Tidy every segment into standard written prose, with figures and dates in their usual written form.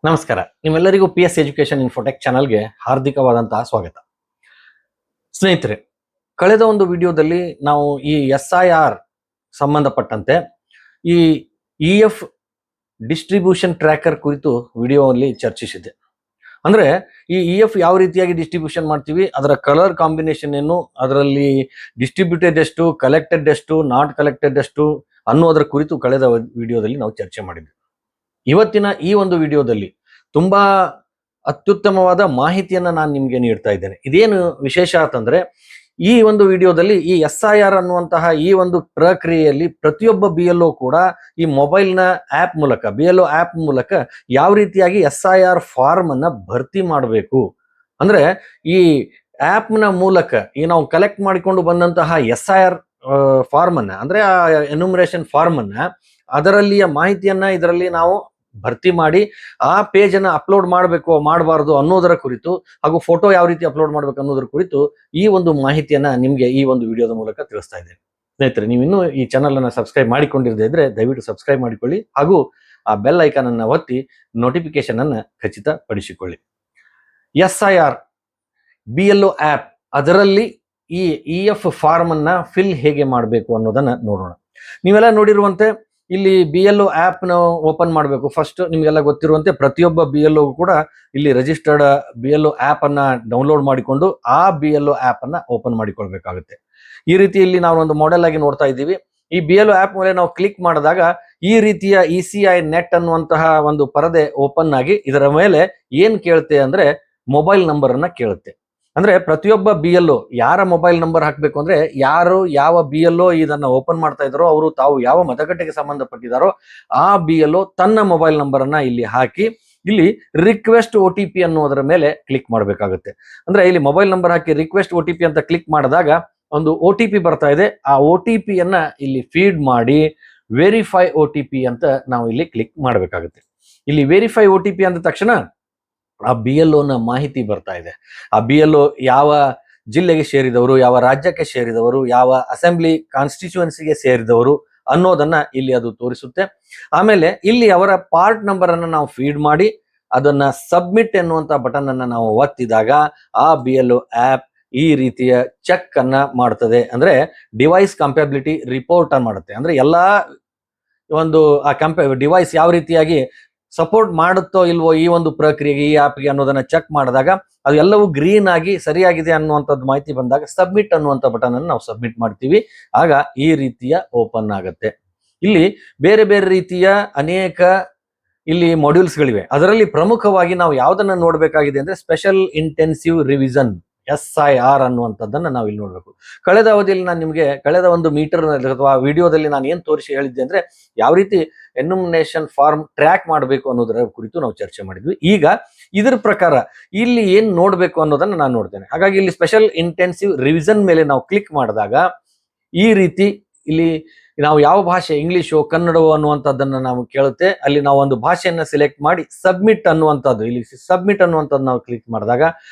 ನಮಸ್ಕಾರ. ನಿಮ್ಮೆಲ್ಲರಿಗೂ PS education Infotech ಚಾನಲ್ಗೆ ಹಾರ್ದಿಕವಾದಂತಹ ಸ್ವಾಗತ. ಸ್ನೇಹಿತರೆ, ಕಳೆದ ಒಂದು ವಿಡಿಯೋದಲ್ಲಿ ನಾವು ಈ SIR ಸಂಬಂಧಪಟ್ಟಂತೆ ಈ EF ಡಿಸ್ಟ್ರಿಬ್ಯೂಷನ್ ಟ್ರ್ಯಾಕರ್ ಕುರಿತು ವಿಡಿಯೋದಲ್ಲಿ ಚರ್ಚಿಸಿದ್ದೆ. ಅಂದ್ರೆ ಈ EF ಯಾವ ರೀತಿಯಾಗಿ ಡಿಸ್ಟ್ರಿಬ್ಯೂಷನ್ ಮಾಡ್ತೀವಿ, ಅದರ ಕಲರ್ ಕಾಂಬಿನೇಷನ್ ಏನು, ಅದರಲ್ಲಿ ಡಿಸ್ಟ್ರಿಬ್ಯೂಟೆಡ್ ಎಷ್ಟು, ಕಲೆಕ್ಟೆಡ್ ಎಷ್ಟು, ನಾಟ್ ಕಲೆಕ್ಟೆಡ್ ಎಷ್ಟು ಅನ್ನೋದರ ಕುರಿತು ಕಳೆದ ವಿಡಿಯೋದಲ್ಲಿ ನಾವು ಚರ್ಚೆ ಮಾಡಿದ್ವಿ. ಇವತ್ತಿನ ಈ ಒಂದು ವಿಡಿಯೋದಲ್ಲಿ ತುಂಬಾ ಅತ್ಯುತ್ತಮವಾದ ಮಾಹಿತಿಯನ್ನ ನಾನು ನಿಮ್ಗೆ ನೀಡ್ತಾ ಇದ್ದೇನೆ. ಇದೇನು ವಿಶೇಷ ಅಂತಂದ್ರೆ, ಈ ಒಂದು ವಿಡಿಯೋದಲ್ಲಿ ಈ SIR ಅನ್ನುವಂತಹ ಈ ಒಂದು ಪ್ರಕ್ರಿಯೆಯಲ್ಲಿ ಪ್ರತಿಯೊಬ್ಬ BLO ಕೂಡ ಈ ಮೊಬೈಲ್ನ ಆಪ್ ಮೂಲಕ, BLO ಆಪ್ ಮೂಲಕ ಯಾವ ರೀತಿಯಾಗಿ SIR ಫಾರ್ಮ್ ಅನ್ನ ಭರ್ತಿ ಮಾಡಬೇಕು, ಅಂದ್ರೆ ಈ ಆಪ್ನ ಮೂಲಕ ಈ ನಾವು ಕಲೆಕ್ಟ್ ಮಾಡಿಕೊಂಡು ಬಂದಂತಹ SIR ಫಾರ್ಮ್ ಅನ್ನ, ಅಂದ್ರೆ ಆ ಎನ್ಯುಮರೇಷನ್ ಫಾರ್ಮ್ ಅನ್ನ, ಅದರಲ್ಲಿಯ ಮಾಹಿತಿಯನ್ನ ಇದರಲ್ಲಿ ನಾವು ಭರ್ತಿ ಮಾಡಿ ಆ ಪೇಜ್ ಅನ್ನ ಅಪ್ಲೋಡ್ ಮಾಡಬೇಕು ಮಾಡಬಾರದು ಅನ್ನೋದರ ಕುರಿತು, ಹಾಗೂ ಫೋಟೋ ಯಾವ ರೀತಿ ಅಪ್ಲೋಡ್ ಮಾಡ್ಬೇಕು ಅನ್ನೋದರ ಕುರಿತು ಈ ಒಂದು ಮಾಹಿತಿಯನ್ನ ನಿಮ್ಗೆ ಈ ಒಂದು ವಿಡಿಯೋದ ಮೂಲಕ ತಿಳಿಸ್ತಾ ಇದ್ದೇನೆ. ಸ್ನೇಹಿತರೆ, ನೀವು ಇನ್ನೂ ಈ ಚಾನಲ್ ಅನ್ನ ಸಬ್ಸ್ಕ್ರೈಬ್ ಮಾಡಿಕೊಂಡಿರದೇ ಇದ್ರೆ ದಯವಿಟ್ಟು ಸಬ್ಸ್ಕ್ರೈಬ್ ಮಾಡಿಕೊಳ್ಳಿ, ಹಾಗೂ ಆ ಬೆಲ್ ಐಕಾನ್ ಅನ್ನ ಒತ್ತಿ ನೋಟಿಫಿಕೇಶನ್ ಅನ್ನ ಖಚಿತಪಡಿಸಿಕೊಳ್ಳಿ. SIR BLO ಆಪ್, ಅದರಲ್ಲಿ ಈ EF ಫಾರ್ಮ್ ಅನ್ನ ಫಿಲ್ ಹೇಗೆ ಮಾಡಬೇಕು ಅನ್ನೋದನ್ನ ನೋಡೋಣ. ನೀವೆಲ್ಲ ನೋಡಿರುವಂತೆ ಇಲ್ಲಿ BLO ಆಪ್ ನ ಓಪನ್ ಮಾಡಬೇಕು. ಫಸ್ಟ್ ನಿಮಗೆಲ್ಲ ಗೊತ್ತಿರುವಂತೆ ಪ್ರತಿಯೊಬ್ಬ BLO ಕೂಡ ಇಲ್ಲಿ ರಿಜಿಸ್ಟರ್ಡ್ BLO ಆಪ್ ಅನ್ನ ಡೌನ್ಲೋಡ್ ಮಾಡಿಕೊಂಡು ಆ BLO ಆಪ್ ಅನ್ನ ಓಪನ್ ಮಾಡಿಕೊಳ್ಬೇಕಾಗುತ್ತೆ. ಈ ರೀತಿ ಇಲ್ಲಿ ನಾವು ಒಂದು ಮಾಡೆಲ್ ಆಗಿ ನೋಡ್ತಾ ಇದ್ದೀವಿ. ಈ BLO ಆಪ್ ಮೇಲೆ ನಾವು ಕ್ಲಿಕ್ ಮಾಡಿದಾಗ ಈ ರೀತಿಯ ECI ನೆಟ್ ಅನ್ನುವಂತಹ ಒಂದು ಪರದೆ ಓಪನ್ ಆಗಿ ಇದರ ಮೇಲೆ ಏನ್ ಕೇಳುತ್ತೆ ಅಂದ್ರೆ ಮೊಬೈಲ್ ನಂಬರ್ ಅನ್ನ ಕೇಳುತ್ತೆ. ಅಂದ್ರೆ ಪ್ರತಿಯೊಬ್ಬ BLO ಯಾರ ಮೊಬೈಲ್ ನಂಬರ್ ಹಾಕ್ಬೇಕು ಅಂದ್ರೆ, ಯಾರು ಯಾವ BLO ಇದನ್ನ ಓಪನ್ ಮಾಡ್ತಾ ಇದ್ದಾರೋ ಅವರು ತಾವು ಯಾವ ಮತಗಟ್ಟೆಗೆ ಸಂಬಂಧಪಟ್ಟಿದ್ದಾರೋ ಆ BLO ತನ್ನ ಮೊಬೈಲ್ ನಂಬರ್ ಅನ್ನ ಇಲ್ಲಿ ಹಾಕಿ ಇಲ್ಲಿ ರಿಕ್ವೆಸ್ಟ್ OTP ಅನ್ನೋದರ ಮೇಲೆ ಕ್ಲಿಕ್ ಮಾಡಬೇಕಾಗುತ್ತೆ. ಅಂದ್ರೆ ಇಲ್ಲಿ ಮೊಬೈಲ್ ನಂಬರ್ ಹಾಕಿ ರಿಕ್ವೆಸ್ಟ್ OTP ಅಂತ ಕ್ಲಿಕ್ ಮಾಡಿದಾಗ ಒಂದು OTP ಬರ್ತಾ ಇದೆ. ಆ OTP ಯನ್ನ ಇಲ್ಲಿ ಫೀಡ್ ಮಾಡಿ ವೆರಿಫೈ OTP ಅಂತ ನಾವು ಇಲ್ಲಿ ಕ್ಲಿಕ್ ಮಾಡಬೇಕಾಗುತ್ತೆ. ಇಲ್ಲಿ ವೆರಿಫೈ OTP ಅಂದ ತಕ್ಷಣ ಆ BLO ನ ಮಾಹಿತಿ ಬರ್ತಾ ಇದೆ. ಆ BLO ಯಾವ ಜಿಲ್ಲೆಗೆ ಸೇರಿದವರು, ಯಾವ ರಾಜ್ಯಕ್ಕೆ ಸೇರಿದವರು, ಯಾವ ಅಸೆಂಬ್ಲಿ ಕಾನ್ಸ್ಟಿಟ್ಯೂಯನ್ಸಿಗೆ ಸೇರಿದವರು ಅನ್ನೋದನ್ನ ಇಲ್ಲಿ ಅದು ತೋರಿಸುತ್ತೆ. ಆಮೇಲೆ ಇಲ್ಲಿ ಅವರ ಪಾರ್ಟ್ ನಂಬರ್ ಅನ್ನ ನಾವು ಫೀಡ್ ಮಾಡಿ ಅದನ್ನ ಸಬ್ಮಿಟ್ ಎನ್ನುವಂತ ಬಟನ್ ಅನ್ನ ನಾವು ಒತ್ತಿದಾಗ ಆ BLO ಆಪ್ ಈ ರೀತಿಯ ಚೆಕ್ ಅನ್ನ ಮಾಡ್ತದೆ. ಅಂದ್ರೆ ಡಿವೈಸ್ ಕಂಪ್ಯಾಬಿಲಿಟಿ ರಿಪೋರ್ಟ್ ಅನ್ನ ಮಾಡುತ್ತೆ. ಅಂದ್ರೆ ಎಲ್ಲಾ ಒಂದು ಆ ಡಿವೈಸ್ ಯಾವ ರೀತಿಯಾಗಿ ಸಪೋರ್ಟ್ ಮಾಡುತ್ತೋ ಇಲ್ವೋ ಈ ಒಂದು ಪ್ರಕ್ರಿಯೆಗೆ, ಈ ಆಪ್ಗೆ ಅನ್ನೋದನ್ನ ಚೆಕ್ ಮಾಡಿದಾಗ ಅದು ಎಲ್ಲವೂ ಗ್ರೀನ್ ಆಗಿ ಸರಿಯಾಗಿದೆ ಅನ್ನುವಂಥದ್ದು ಮಾಹಿತಿ ಬಂದಾಗ ಸಬ್ಮಿಟ್ ಅನ್ನುವಂಥ ಬಟನ್ ಅನ್ನು ನಾವು ಸಬ್ಮಿಟ್ ಮಾಡ್ತೀವಿ. ಆಗ ಈ ರೀತಿಯ ಓಪನ್ ಆಗುತ್ತೆ. ಇಲ್ಲಿ ಬೇರೆ ಬೇರೆ ರೀತಿಯ ಅನೇಕ ಇಲ್ಲಿ ಮಾಡ್ಯೂಲ್ಸ್ಗಳಿವೆ. ಅದರಲ್ಲಿ ಪ್ರಮುಖವಾಗಿ ನಾವು ಯಾವ್ದನ್ನ ನೋಡ್ಬೇಕಾಗಿದೆ ಅಂದ್ರೆ ಸ್ಪೆಷಲ್ ಇಂಟೆನ್ಸಿವ್ ರಿವಿಷನ್ SIR ಅನ್ನುವಂಥದ್ದನ್ನ ನಾವು ಇಲ್ಲಿ ನೋಡ್ಬೇಕು. ಕಳೆದ ಅವಧಿಯಲ್ಲಿ ನಾನು ನಿಮಗೆ ಕಳೆದ ಒಂದು ಮೀಟರ್ ಅಥವಾ ವಿಡಿಯೋದಲ್ಲಿ ನಾನು ಏನ್ ತೋರಿಸಿ ಹೇಳಿದ್ದೆ ಅಂದ್ರೆ ಯಾವ ರೀತಿ ಎನ್ಯುಮಿನೇಷನ್ ಫಾರ್ಮ್ ಟ್ರ್ಯಾಕ್ ಮಾಡಬೇಕು ಅನ್ನೋದರ ಕುರಿತು ನಾವು ಚರ್ಚೆ ಮಾಡಿದ್ವಿ. ಈಗ ಇದ್ರ ಪ್ರಕಾರ ಇಲ್ಲಿ ಏನ್ ನೋಡ್ಬೇಕು ಅನ್ನೋದನ್ನ ನಾನು ನೋಡ್ತೇನೆ. ಹಾಗಾಗಿ ಇಲ್ಲಿ ಸ್ಪೆಷಲ್ ಇಂಟೆನ್ಸಿವ್ ರಿವಿಷನ್ ಮೇಲೆ ನಾವು ಕ್ಲಿಕ್ ಮಾಡಿದಾಗ ಈ ರೀತಿ ಇಲ್ಲಿ ನಾವು ಯಾವ ಭಾಷೆ, ಇಂಗ್ಲಿಷು, ಕನ್ನಡವೋ ಅನ್ನುವಂಥದ್ದನ್ನ ನಾವು ಕೇಳುತ್ತೆ. ಅಲ್ಲಿ ನಾವು ಒಂದು ಭಾಷೆಯನ್ನ ಸೆಲೆಕ್ಟ್ ಮಾಡಿ ಸಬ್ಮಿಟ್ ಅನ್ನುವಂಥದ್ದು, ಇಲ್ಲಿ ಸಬ್ಮಿಟ್ ಅನ್ನುವಂಥದ್ದು ನಾವು ಕ್ಲಿಕ್ ಮಾಡಿದಾಗ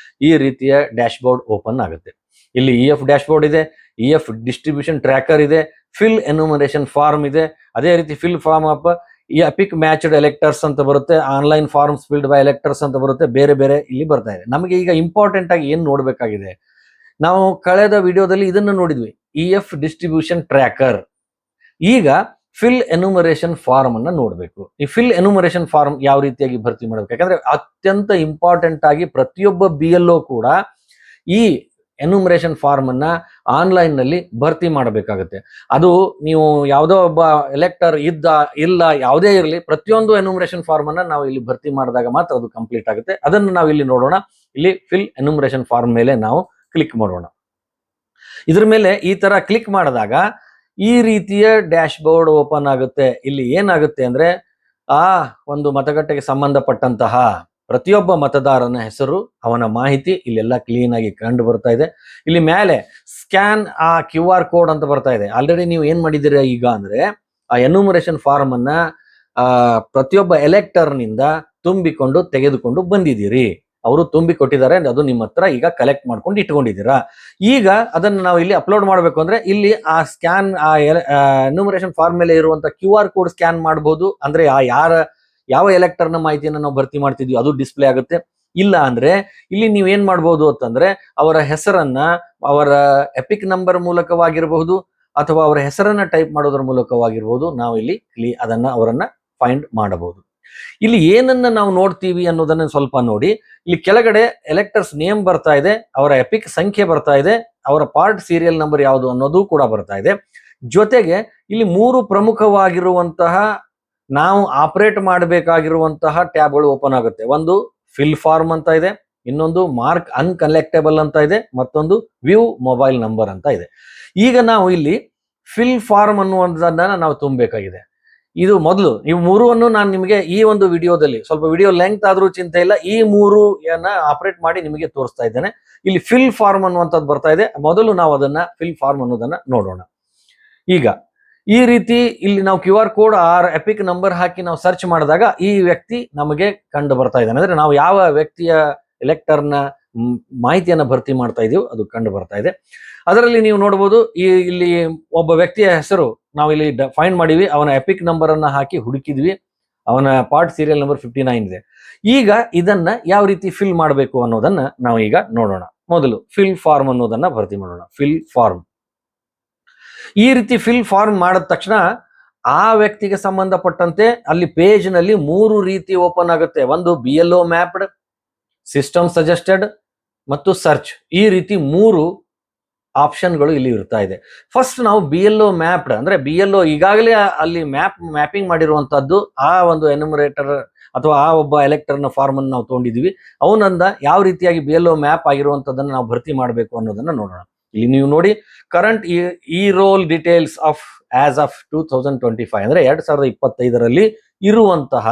ಈ ರೀತಿಯ ಡ್ಯಾಶ್ ಬೋರ್ಡ್ ಓಪನ್ ಆಗುತ್ತೆ. ಇಲ್ಲಿ EF ಡ್ಯಾಶ್ ಬೋರ್ಡ್ ಇದೆ, EF ಡಿಸ್ಟ್ರಿಬ್ಯೂಷನ್ ಟ್ರ್ಯಾಕರ್ ಇದೆ, ಫಿಲ್ ಎನ್ಯುಮರೇಷನ್ ಫಾರ್ಮ್ ಇದೆ, ಅದೇ ರೀತಿ ಫಿಲ್ ಫಾರ್ಮ್ ಅಪ್, ಈ ಎಪಿಕ್ ಮ್ಯಾಚ್ಡ್ ಎಲೆಕ್ಟರ್ಸ್ ಅಂತ ಬರುತ್ತೆ, online forms filled by electors ಅಂತ ಬರುತ್ತೆ, ಬೇರೆ ಬೇರೆ ಇಲ್ಲಿ ಬರ್ತಾ ಇದೆ. ನಮಗೆ ಈಗ ಇಂಪಾರ್ಟೆಂಟ್ ಆಗಿ ಏನ್ ನೋಡ್ಬೇಕಾಗಿದೆ, ನಾವು ಕಳೆದ ವಿಡಿಯೋದಲ್ಲಿ ಇದನ್ನ ನೋಡಿದ್ವಿ, EF ಡಿಸ್ಟ್ರಿಬ್ಯೂಷನ್ ಟ್ರ್ಯಾಕರ್. ಈಗ ಫಿಲ್ ಎನ್ಯುಮರೇಷನ್ ಫಾರ್ಮ್ ಅನ್ನ ನೋಡ್ಬೇಕು. ಈ ಫಿಲ್ ಎನ್ಯುಮರೇಷನ್ ಫಾರ್ಮ್ ಯಾವ ರೀತಿಯಾಗಿ ಭರ್ತಿ ಮಾಡ್ಬೇಕು, ಯಾಕಂದ್ರೆ ಅತ್ಯಂತ ಇಂಪಾರ್ಟೆಂಟ್ ಆಗಿ ಪ್ರತಿಯೊಬ್ಬ BLO ಕೂಡ ಈ ಎನ್ಯುಮರೇಷನ್ ಫಾರ್ಮ್ ಅನ್ನ ಆನ್ಲೈನ್ ನಲ್ಲಿ ಭರ್ತಿ ಮಾಡಬೇಕಾಗುತ್ತೆ. ಅದು ನೀವು ಯಾವುದೋ ಒಬ್ಬ ಎಲೆಕ್ಟರ್ ಇಲ್ಲ ಯಾವುದೇ ಇರಲಿ, ಪ್ರತಿಯೊಂದು ಎನ್ಯುಮರೇಷನ್ ಫಾರ್ಮ್ ಅನ್ನ ನಾವು ಇಲ್ಲಿ ಭರ್ತಿ ಮಾಡಿದಾಗ ಮಾತ್ರ ಅದು ಕಂಪ್ಲೀಟ್ ಆಗುತ್ತೆ. ಅದನ್ನು ನಾವು ಇಲ್ಲಿ ನೋಡೋಣ. ಇಲ್ಲಿ ಫಿಲ್ ಎನ್ಯುಮರೇಷನ್ ಫಾರ್ಮ್ ಮೇಲೆ ನಾವು ಕ್ಲಿಕ್ ಮಾಡೋಣ. ಇದ್ರ ಮೇಲೆ ಈ ತರ ಕ್ಲಿಕ್ ಮಾಡಿದಾಗ ಈ ರೀತಿಯ ಡ್ಯಾಶ್ ಬೋರ್ಡ್ ಓಪನ್ ಆಗುತ್ತೆ. ಇಲ್ಲಿ ಏನಾಗುತ್ತೆ ಅಂದ್ರೆ ಆ ಒಂದು ಮತಗಟ್ಟೆಗೆ ಸಂಬಂಧಪಟ್ಟಂತಹ ಪ್ರತಿಯೊಬ್ಬ ಮತದಾರನ ಹೆಸರು, ಅವನ ಮಾಹಿತಿ ಇಲ್ಲೆಲ್ಲ ಕ್ಲೀನ್ ಆಗಿ ಕಂಡು ಬರ್ತಾ ಇದೆ. ಇಲ್ಲಿ ಮೇಲೆ ಸ್ಕ್ಯಾನ್ ಆ QR ಕೋಡ್ ಅಂತ ಬರ್ತಾ ಇದೆ. ಆಲ್ರೆಡಿ ನೀವು ಏನ್ ಮಾಡಿದ್ದೀರಾ ಈಗ ಅಂದ್ರೆ ಆ ಎನ್ಯುಮರೇಷನ್ ಫಾರ್ಮ್ ಅನ್ನ ಪ್ರತಿಯೊಬ್ಬ ಎಲೆಕ್ಟರ್ ನಿಂದ ತುಂಬಿಕೊಂಡು ತೆಗೆದುಕೊಂಡು ಬಂದಿದ್ದೀರಿ. ಅವರು ತುಂಬಿ ಕೊಟ್ಟಿದ್ದಾರೆ, ಅದು ನಿಮ್ಮ ಹತ್ರ ಈಗ ಕಲೆಕ್ಟ್ ಮಾಡ್ಕೊಂಡು ಇಟ್ಕೊಂಡಿದ್ದೀರಾ. ಈಗ ಅದನ್ನ ನಾವು ಇಲ್ಲಿ ಅಪ್ಲೋಡ್ ಮಾಡಬೇಕು ಅಂದ್ರೆ ಇಲ್ಲಿ ಆ ಸ್ಕ್ಯಾನ್, ಆ ಎನ್ಯುಮರೇಷನ್ ಫಾರ್ಮ್ ಮೇಲೆ ಇರುವಂತ QR ಕೋಡ್ ಸ್ಕ್ಯಾನ್ ಮಾಡಬಹುದು. ಅಂದ್ರೆ ಆ ಯಾರ ಯಾವ ಎಲೆಕ್ಟರ್ನ ಮಾಹಿತಿಯನ್ನು ನಾವು ಭರ್ತಿ ಮಾಡ್ತಿದ್ವಿ ಅದು ಡಿಸ್ಪ್ಲೇ ಆಗುತ್ತೆ. ಇಲ್ಲ ಅಂದ್ರೆ ಇಲ್ಲಿ ನೀವು ಏನ್ ಮಾಡ್ಬೋದು ಅಂತಂದ್ರೆ ಅವರ ಹೆಸರನ್ನ ಅವರ ಎಪಿಕ್ ನಂಬರ್ ಮೂಲಕವಾಗಿರಬಹುದು ಅಥವಾ ಅವರ ಹೆಸರನ್ನ ಟೈಪ್ ಮಾಡೋದ್ರ ಮೂಲಕವಾಗಿರ್ಬೋದು ನಾವು ಇಲ್ಲಿ ಅದನ್ನ ಅವರನ್ನ ಫೈಂಡ್ ಮಾಡಬಹುದು. ಇಲ್ಲಿ ಏನನ್ನ ನಾವು ನೋಡ್ತೀವಿ ಅನ್ನೋದನ್ನ ಸ್ವಲ್ಪ ನೋಡಿ. ಇಲ್ಲಿ ಕೆಳಗಡೆ ಎಲೆಕ್ಟರ್ಸ್ ನೇಮ್ ಬರ್ತಾ ಇದೆ, ಅವರ ಎಪಿಕ್ ಸಂಖ್ಯೆ ಬರ್ತಾ ಇದೆ, ಅವರ ಪಾರ್ಟ್ ಸೀರಿಯಲ್ ನಂಬರ್ ಯಾವುದು ಅನ್ನೋದು ಕೂಡ ಬರ್ತಾ ಇದೆ. ಜೊತೆಗೆ ಇಲ್ಲಿ 3 ಪ್ರಮುಖವಾಗಿರುವಂತಹ ನಾವು ಆಪರೇಟ್ ಮಾಡಬೇಕಾಗಿರುವಂತಹ ಟ್ಯಾಬ್ಗಳು ಓಪನ್ ಆಗುತ್ತೆ. ಒಂದು ಫಿಲ್ ಫಾರ್ಮ್ ಅಂತ ಇದೆ, ಇನ್ನೊಂದು ಮಾರ್ಕ್ ಅನ್ಕಲೆಕ್ಟೇಬಲ್ ಅಂತ ಇದೆ, ಮತ್ತೊಂದು ವ್ಯೂ ಮೊಬೈಲ್ ನಂಬರ್ ಅಂತ ಇದೆ. ಈಗ ನಾವು ಇಲ್ಲಿ ಫಿಲ್ ಫಾರ್ಮ್ ಅನ್ನುವಂಥದ್ದನ್ನ ನಾವು ತುಂಬಬೇಕಾಗಿದೆ. ಇದು ಮೊದಲು ಇವು 3 ನಾನು ನಿಮಗೆ ಈ ಒಂದು ವಿಡಿಯೋದಲ್ಲಿ ಸ್ವಲ್ಪ ವಿಡಿಯೋ ಲೆಂತ್ ಆದ್ರೂ ಚಿಂತೆ ಇಲ್ಲ, ಈ 3 ಆಪರೇಟ್ ಮಾಡಿ ನಿಮಗೆ ತೋರಿಸ್ತಾ ಇದ್ದೇನೆ. ಇಲ್ಲಿ ಫಿಲ್ ಫಾರ್ಮ್ ಅನ್ನುವಂಥದ್ದು ಬರ್ತಾ ಇದೆ. ಮೊದಲು ನಾವು ಅದನ್ನ ಫಿಲ್ ಫಾರ್ಮ್ ಅನ್ನೋದನ್ನ ನೋಡೋಣ. ಈಗ ಈ ರೀತಿ ಇಲ್ಲಿ ನಾವು QR code or EPIC number ಹಾಕಿ ನಾವು ಸರ್ಚ್ ಮಾಡಿದಾಗ ಈ ವ್ಯಕ್ತಿ ನಮಗೆ ಕಂಡು ಬರ್ತಾ ಇದ್ದಾನೆ. ಅಂದ್ರೆ ನಾವು ಯಾವ ವ್ಯಕ್ತಿಯ ಎಲೆಕ್ಟರ್ನ ಮಾಹಿತಿಯನ್ನ ಭರ್ತಿ ಮಾಡ್ತಾ ಇದೀವಿ ಅದು ಕಂಡು ಬರ್ತಾ ಇದೆ. ಅದರಲ್ಲಿ ನೀವು ನೋಡಬಹುದು ಇಲ್ಲಿ ಒಬ್ಬ ವ್ಯಕ್ತಿಯ ಹೆಸರು ನಾವು ಇಲ್ಲಿ ಫೈಂಡ್ ಮಾಡಿವಿ, ಅವನ ಎಪಿಕ್ ನಂಬರ್ ಅನ್ನ ಹಾಕಿ ಹುಡುಕಿದ್ವಿ, ಅವನ ಪಾರ್ಟ್ ಸೀರಿಯಲ್ ನಂಬರ್ 59 ಇದೆ. ಈಗ ಇದನ್ನ ಯಾವ ರೀತಿ ಫಿಲ್ ಮಾಡಬೇಕು ಅನ್ನೋದನ್ನ ನಾವು ಈಗ ನೋಡೋಣ. ಮೊದಲು ಫಿಲ್ ಫಾರ್ಮ್ ಅನ್ನೋದನ್ನ ಭರ್ತಿ ಮಾಡೋಣ. ಫಿಲ್ ಫಾರ್ಮ್ ಈ ರೀತಿ ಫಿಲ್ ಫಾರ್ಮ್ ಮಾಡಿದ ತಕ್ಷಣ ಆ ವ್ಯಕ್ತಿಗೆ ಸಂಬಂಧಪಟ್ಟಂತೆ ಅಲ್ಲಿ ಪೇಜ್ ನಲ್ಲಿ 3 ರೀತಿ ಓಪನ್ ಆಗುತ್ತೆ. ಒಂದು BLO ಮ್ಯಾಪ್ಡ್, ಸಿಸ್ಟಮ್ ಸಜೆಸ್ಟೆಡ್ ಮತ್ತು ಸರ್ಚ್. ಈ ರೀತಿ 3 ಆಪ್ಷನ್ಗಳು ಇಲ್ಲಿ ಇರ್ತಾ ಇದೆ. ಫಸ್ಟ್ ನಾವು BLO ಮ್ಯಾಪ್ಡ್ ಅಂದ್ರೆ BLO ಈಗಾಗಲೇ ಅಲ್ಲಿ ಮ್ಯಾಪಿಂಗ್ ಮಾಡಿರುವಂತದ್ದು ಆ ಒಂದು ಎನ್ಯುಮರೇಟರ್ ಅಥವಾ ಆ ಒಬ್ಬ ಎಲೆಕ್ಟರ್ನ ಫಾರ್ಮ್ ಅನ್ನು ನಾವು ತಗೊಂಡಿದ್ವಿ. ಅವನಂದ ಯಾವ ರೀತಿಯಾಗಿ BLO ಮ್ಯಾಪ್ ಆಗಿರುವಂತದ್ದನ್ನು ನಾವು ಭರ್ತಿ ಮಾಡಬೇಕು ಅನ್ನೋದನ್ನ ನೋಡೋಣ. ಇಲ್ಲಿ ನೀವು ನೋಡಿ, current E roll details of as of 2025 ಅಂದ್ರೆ 2025ರಲ್ಲಿ ಇರುವಂತಹ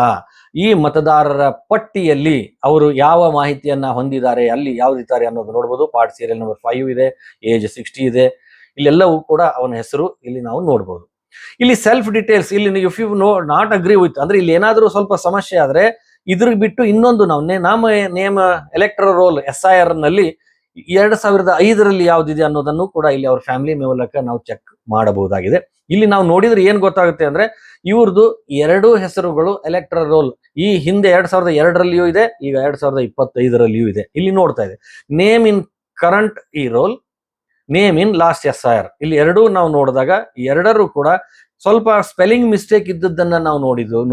ಈ ಮತದಾರರ ಪಟ್ಟಿಯಲ್ಲಿ ಅವರು ಯಾವ ಮಾಹಿತಿಯನ್ನ ಹೊಂದಿದ್ದಾರೆ, ಅಲ್ಲಿ ಯಾವ್ದಿದ್ದಾರೆ ಅನ್ನೋದು ನೋಡಬಹುದು. ಪಾರ್ಟ್ ಸೀರಿಯಲ್ ನಂಬರ್ 5 ಇದೆ, ಏಜ್ 60 ಇದೆ, ಇಲ್ಲೆಲ್ಲವೂ ಕೂಡ ಅವನ ಹೆಸರು ಇಲ್ಲಿ ನಾವು ನೋಡಬಹುದು. ಇಲ್ಲಿ ಸೆಲ್ಫ್ ಡೀಟೇಲ್ಸ್, ಇಲ್ಲಿ if you not agree with ಅಂದ್ರೆ ಇಲ್ಲಿ ಏನಾದ್ರೂ ಸ್ವಲ್ಪ ಸಮಸ್ಯೆ ಆದ್ರೆ ಇದ್ರ ಬಿಟ್ಟು ಇನ್ನೊಂದು ನಾವು ನೇಮ ಎಲೆಕ್ಟರ್ ರೋಲ್ SIR ನಲ್ಲಿ 2005ರಲ್ಲಿ ಯಾವ್ದಿದೆ ಅನ್ನೋದನ್ನು ಕೂಡ ಇಲ್ಲಿ ಅವ್ರ ಫ್ಯಾಮಿಲಿ ಮೂಲಕ ನಾವು ಚೆಕ್ ಮಾಡಬಹುದಾಗಿದೆ. ಇಲ್ಲಿ ನಾವು ನೋಡಿದ್ರೆ ಏನ್ ಗೊತ್ತಾಗುತ್ತೆ ಅಂದ್ರೆ ಇವ್ರದ್ದು 2 ಹೆಸರುಗಳು ಎಲೆಕ್ಟರ್ ರೋಲ್ ಈ ಹಿಂದೆ 2002ರಲ್ಲಿಯೂ ಇದೆ, ಈಗ 2025ರಲ್ಲಿಯೂ ಇದೆ. ಇಲ್ಲಿ ನೋಡ್ತಾ ಇದೆ name in current E roll, name in last SIR. ಇಲ್ಲಿ ಎರಡೂ ನಾವು ನೋಡಿದಾಗ ಎರಡರೂ ಕೂಡ ಸ್ವಲ್ಪ ಸ್ಪೆಲ್ಲಿಂಗ್ ಮಿಸ್ಟೇಕ್ ಇದ್ದದ್ದನ್ನ ನಾವು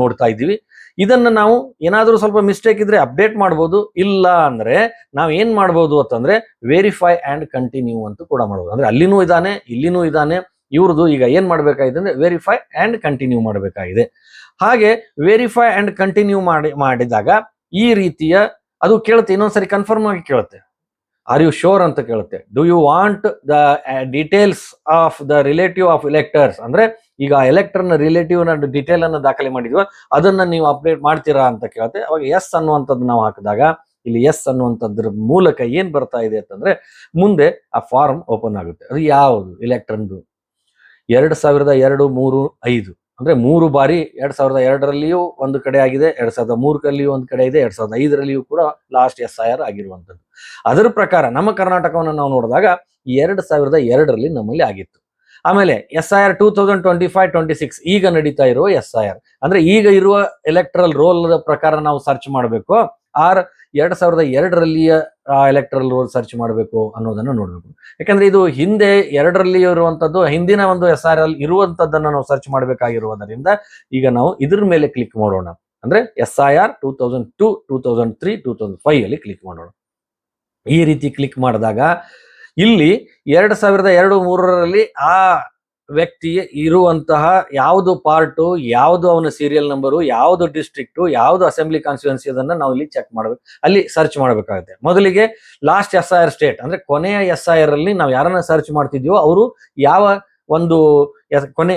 ನೋಡ್ತಾ ಇದ್ದೀವಿ. ಇದನ್ನ ನಾವು ಏನಾದ್ರೂ ಸ್ವಲ್ಪ ಮಿಸ್ಟೇಕ್ ಇದ್ರೆ ಅಪ್ಡೇಟ್ ಮಾಡ್ಬೋದು, ಇಲ್ಲ ಅಂದ್ರೆ ನಾವ್ ಏನ್ ಮಾಡ್ಬೋದು ಅಂತಂದ್ರೆ ವೆರಿಫೈ ಅಂಡ್ ಕಂಟಿನ್ಯೂ ಅಂತ ಕೂಡ ಮಾಡ್ಬೋದು. ಅಂದ್ರೆ ಅಲ್ಲಿನೂ ಇದಾನೆ, ಇಲ್ಲಿನೂ ಇದಾನೆ. ಇವ್ರದ್ದು ಈಗ ಏನ್ ಮಾಡ್ಬೇಕಾಗಿದೆ ಅಂದ್ರೆ ವೆರಿಫೈ ಅಂಡ್ ಕಂಟಿನ್ಯೂ ಮಾಡಬೇಕಾಗಿದೆ. ಹಾಗೆ ವೆರಿಫೈ ಅಂಡ್ ಕಂಟಿನ್ಯೂ ಮಾಡಿದಾಗ ಈ ರೀತಿಯ ಅದು ಕೇಳುತ್ತೆ, ಇನ್ನೊಂದ್ಸರಿ ಕನ್ಫರ್ಮ್ ಆಗಿ ಕೇಳುತ್ತೆ, ಆರ್ ಯು ಶೋರ್ ಅಂತ ಕೇಳುತ್ತೆ. Do you want the details of the relative of electors ಅಂದ್ರೆ ಈಗ ಎಲೆಕ್ಟರ್ನ ರಿಲೇಟಿವ್ ನ ಡೀಟೇಲ್ ಅನ್ನು ದಾಖಲೆ ಮಾಡಿದ್ವ ಅದನ್ನ ನೀವು ಅಪ್ಡೇಟ್ ಮಾಡ್ತೀರಾ ಅಂತ ಕೇಳುತ್ತೆ. ಅವಾಗ ಎಸ್ ಅನ್ನುವಂಥದ್ದು ನಾವು ಹಾಕಿದಾಗ ಇಲ್ಲಿ ಎಸ್ ಅನ್ನುವಂಥದ್ರ ಮೂಲಕ ಏನ್ ಬರ್ತಾ ಇದೆ ಅಂತಂದ್ರೆ ಮುಂದೆ ಆ ಫಾರ್ಮ್ ಓಪನ್ ಆಗುತ್ತೆ. ಅದು ಯಾವುದು ಎಲೆಕ್ಟರ್ದು 2002, 3, 5 ಅಂದ್ರೆ 3 ಬಾರಿ 2002ರಲ್ಲಿಯೂ ಒಂದು ಕಡೆ ಆಗಿದೆ, 2003ರಲ್ಲಿಯೂ ಒಂದು ಕಡೆ ಇದೆ, 2005ರಲ್ಲಿಯೂ ಕೂಡ ಲಾಸ್ಟ್ SIR ಆಗಿರುವಂತದ್ದು. ಅದರ ಪ್ರಕಾರ ನಮ್ಮ ಕರ್ನಾಟಕವನ್ನು ನಾವು ನೋಡಿದಾಗ 2002ರಲ್ಲಿ ನಮ್ಮಲ್ಲಿ ಆಗಿತ್ತು. ಆಮೇಲೆ SIR 2025-26 ಈಗ ನಡೀತಾ ಇರುವ SIR ಅಂದ್ರೆ ಈಗ ಇರುವ ಎಲೆಕ್ಟ್ರಲ್ ರೋಲ್ ಪ್ರಕಾರ ನಾವು ಸರ್ಚ್ ಮಾಡಬೇಕು, ಆರ್ 2002ರಲ್ಲಿಯ ಎಲೆಕ್ಟ್ರಲ್ ರೋಲ್ ಸರ್ಚ್ ಮಾಡಬೇಕು ಅನ್ನೋದನ್ನ ನೋಡ್ಬೇಕು. ಯಾಕಂದ್ರೆ ಇದು ಹಿಂದೆ 2ರಲ್ಲಿ ಇರುವಂತದ್ದು, ಹಿಂದಿನ ಒಂದು SIR ಅಲ್ಲಿ ಇರುವಂತದ್ದನ್ನ ನಾವು ಸರ್ಚ್ ಮಾಡಬೇಕಾಗಿರುವುದರಿಂದ ಈಗ ನಾವು ಇದ್ರ ಮೇಲೆ ಕ್ಲಿಕ್ ಮಾಡೋಣ. ಅಂದ್ರೆ SIR 2002, 2003, 2005 ಅಲ್ಲಿ ಕ್ಲಿಕ್ ಮಾಡೋಣ. ಈ ರೀತಿ ಕ್ಲಿಕ್ ಮಾಡಿದಾಗ ಇಲ್ಲಿ 2002, 3ರಲ್ಲಿ ಆ ವ್ಯಕ್ತಿಗೆ ಇರುವಂತಹ ಯಾವುದು ಪಾರ್ಟು, ಯಾವುದು ಅವನ ಸೀರಿಯಲ್ ನಂಬರು, ಯಾವುದು ಡಿಸ್ಟ್ರಿಕ್ಟು, ಯಾವುದು ಅಸೆಂಬ್ಲಿ ಕಾನ್ಸ್ಟಿಟ್ಯೂನ್ಸಿ ಅದನ್ನ ನಾವು ಇಲ್ಲಿ ಚೆಕ್ ಮಾಡ್ಬೇಕು, ಅಲ್ಲಿ ಸರ್ಚ್ ಮಾಡಬೇಕಾಗುತ್ತೆ. ಮೊದಲಿಗೆ ಲಾಸ್ಟ್ SIR ಸ್ಟೇಟ್ ಅಂದ್ರೆ ಕೊನೆಯ SIR ಅಲ್ಲಿ ನಾವು ಯಾರನ್ನ ಸರ್ಚ್ ಮಾಡ್ತಿದ್ಯೋ ಅವರು ಯಾವ ಒಂದು ಕೊನೆ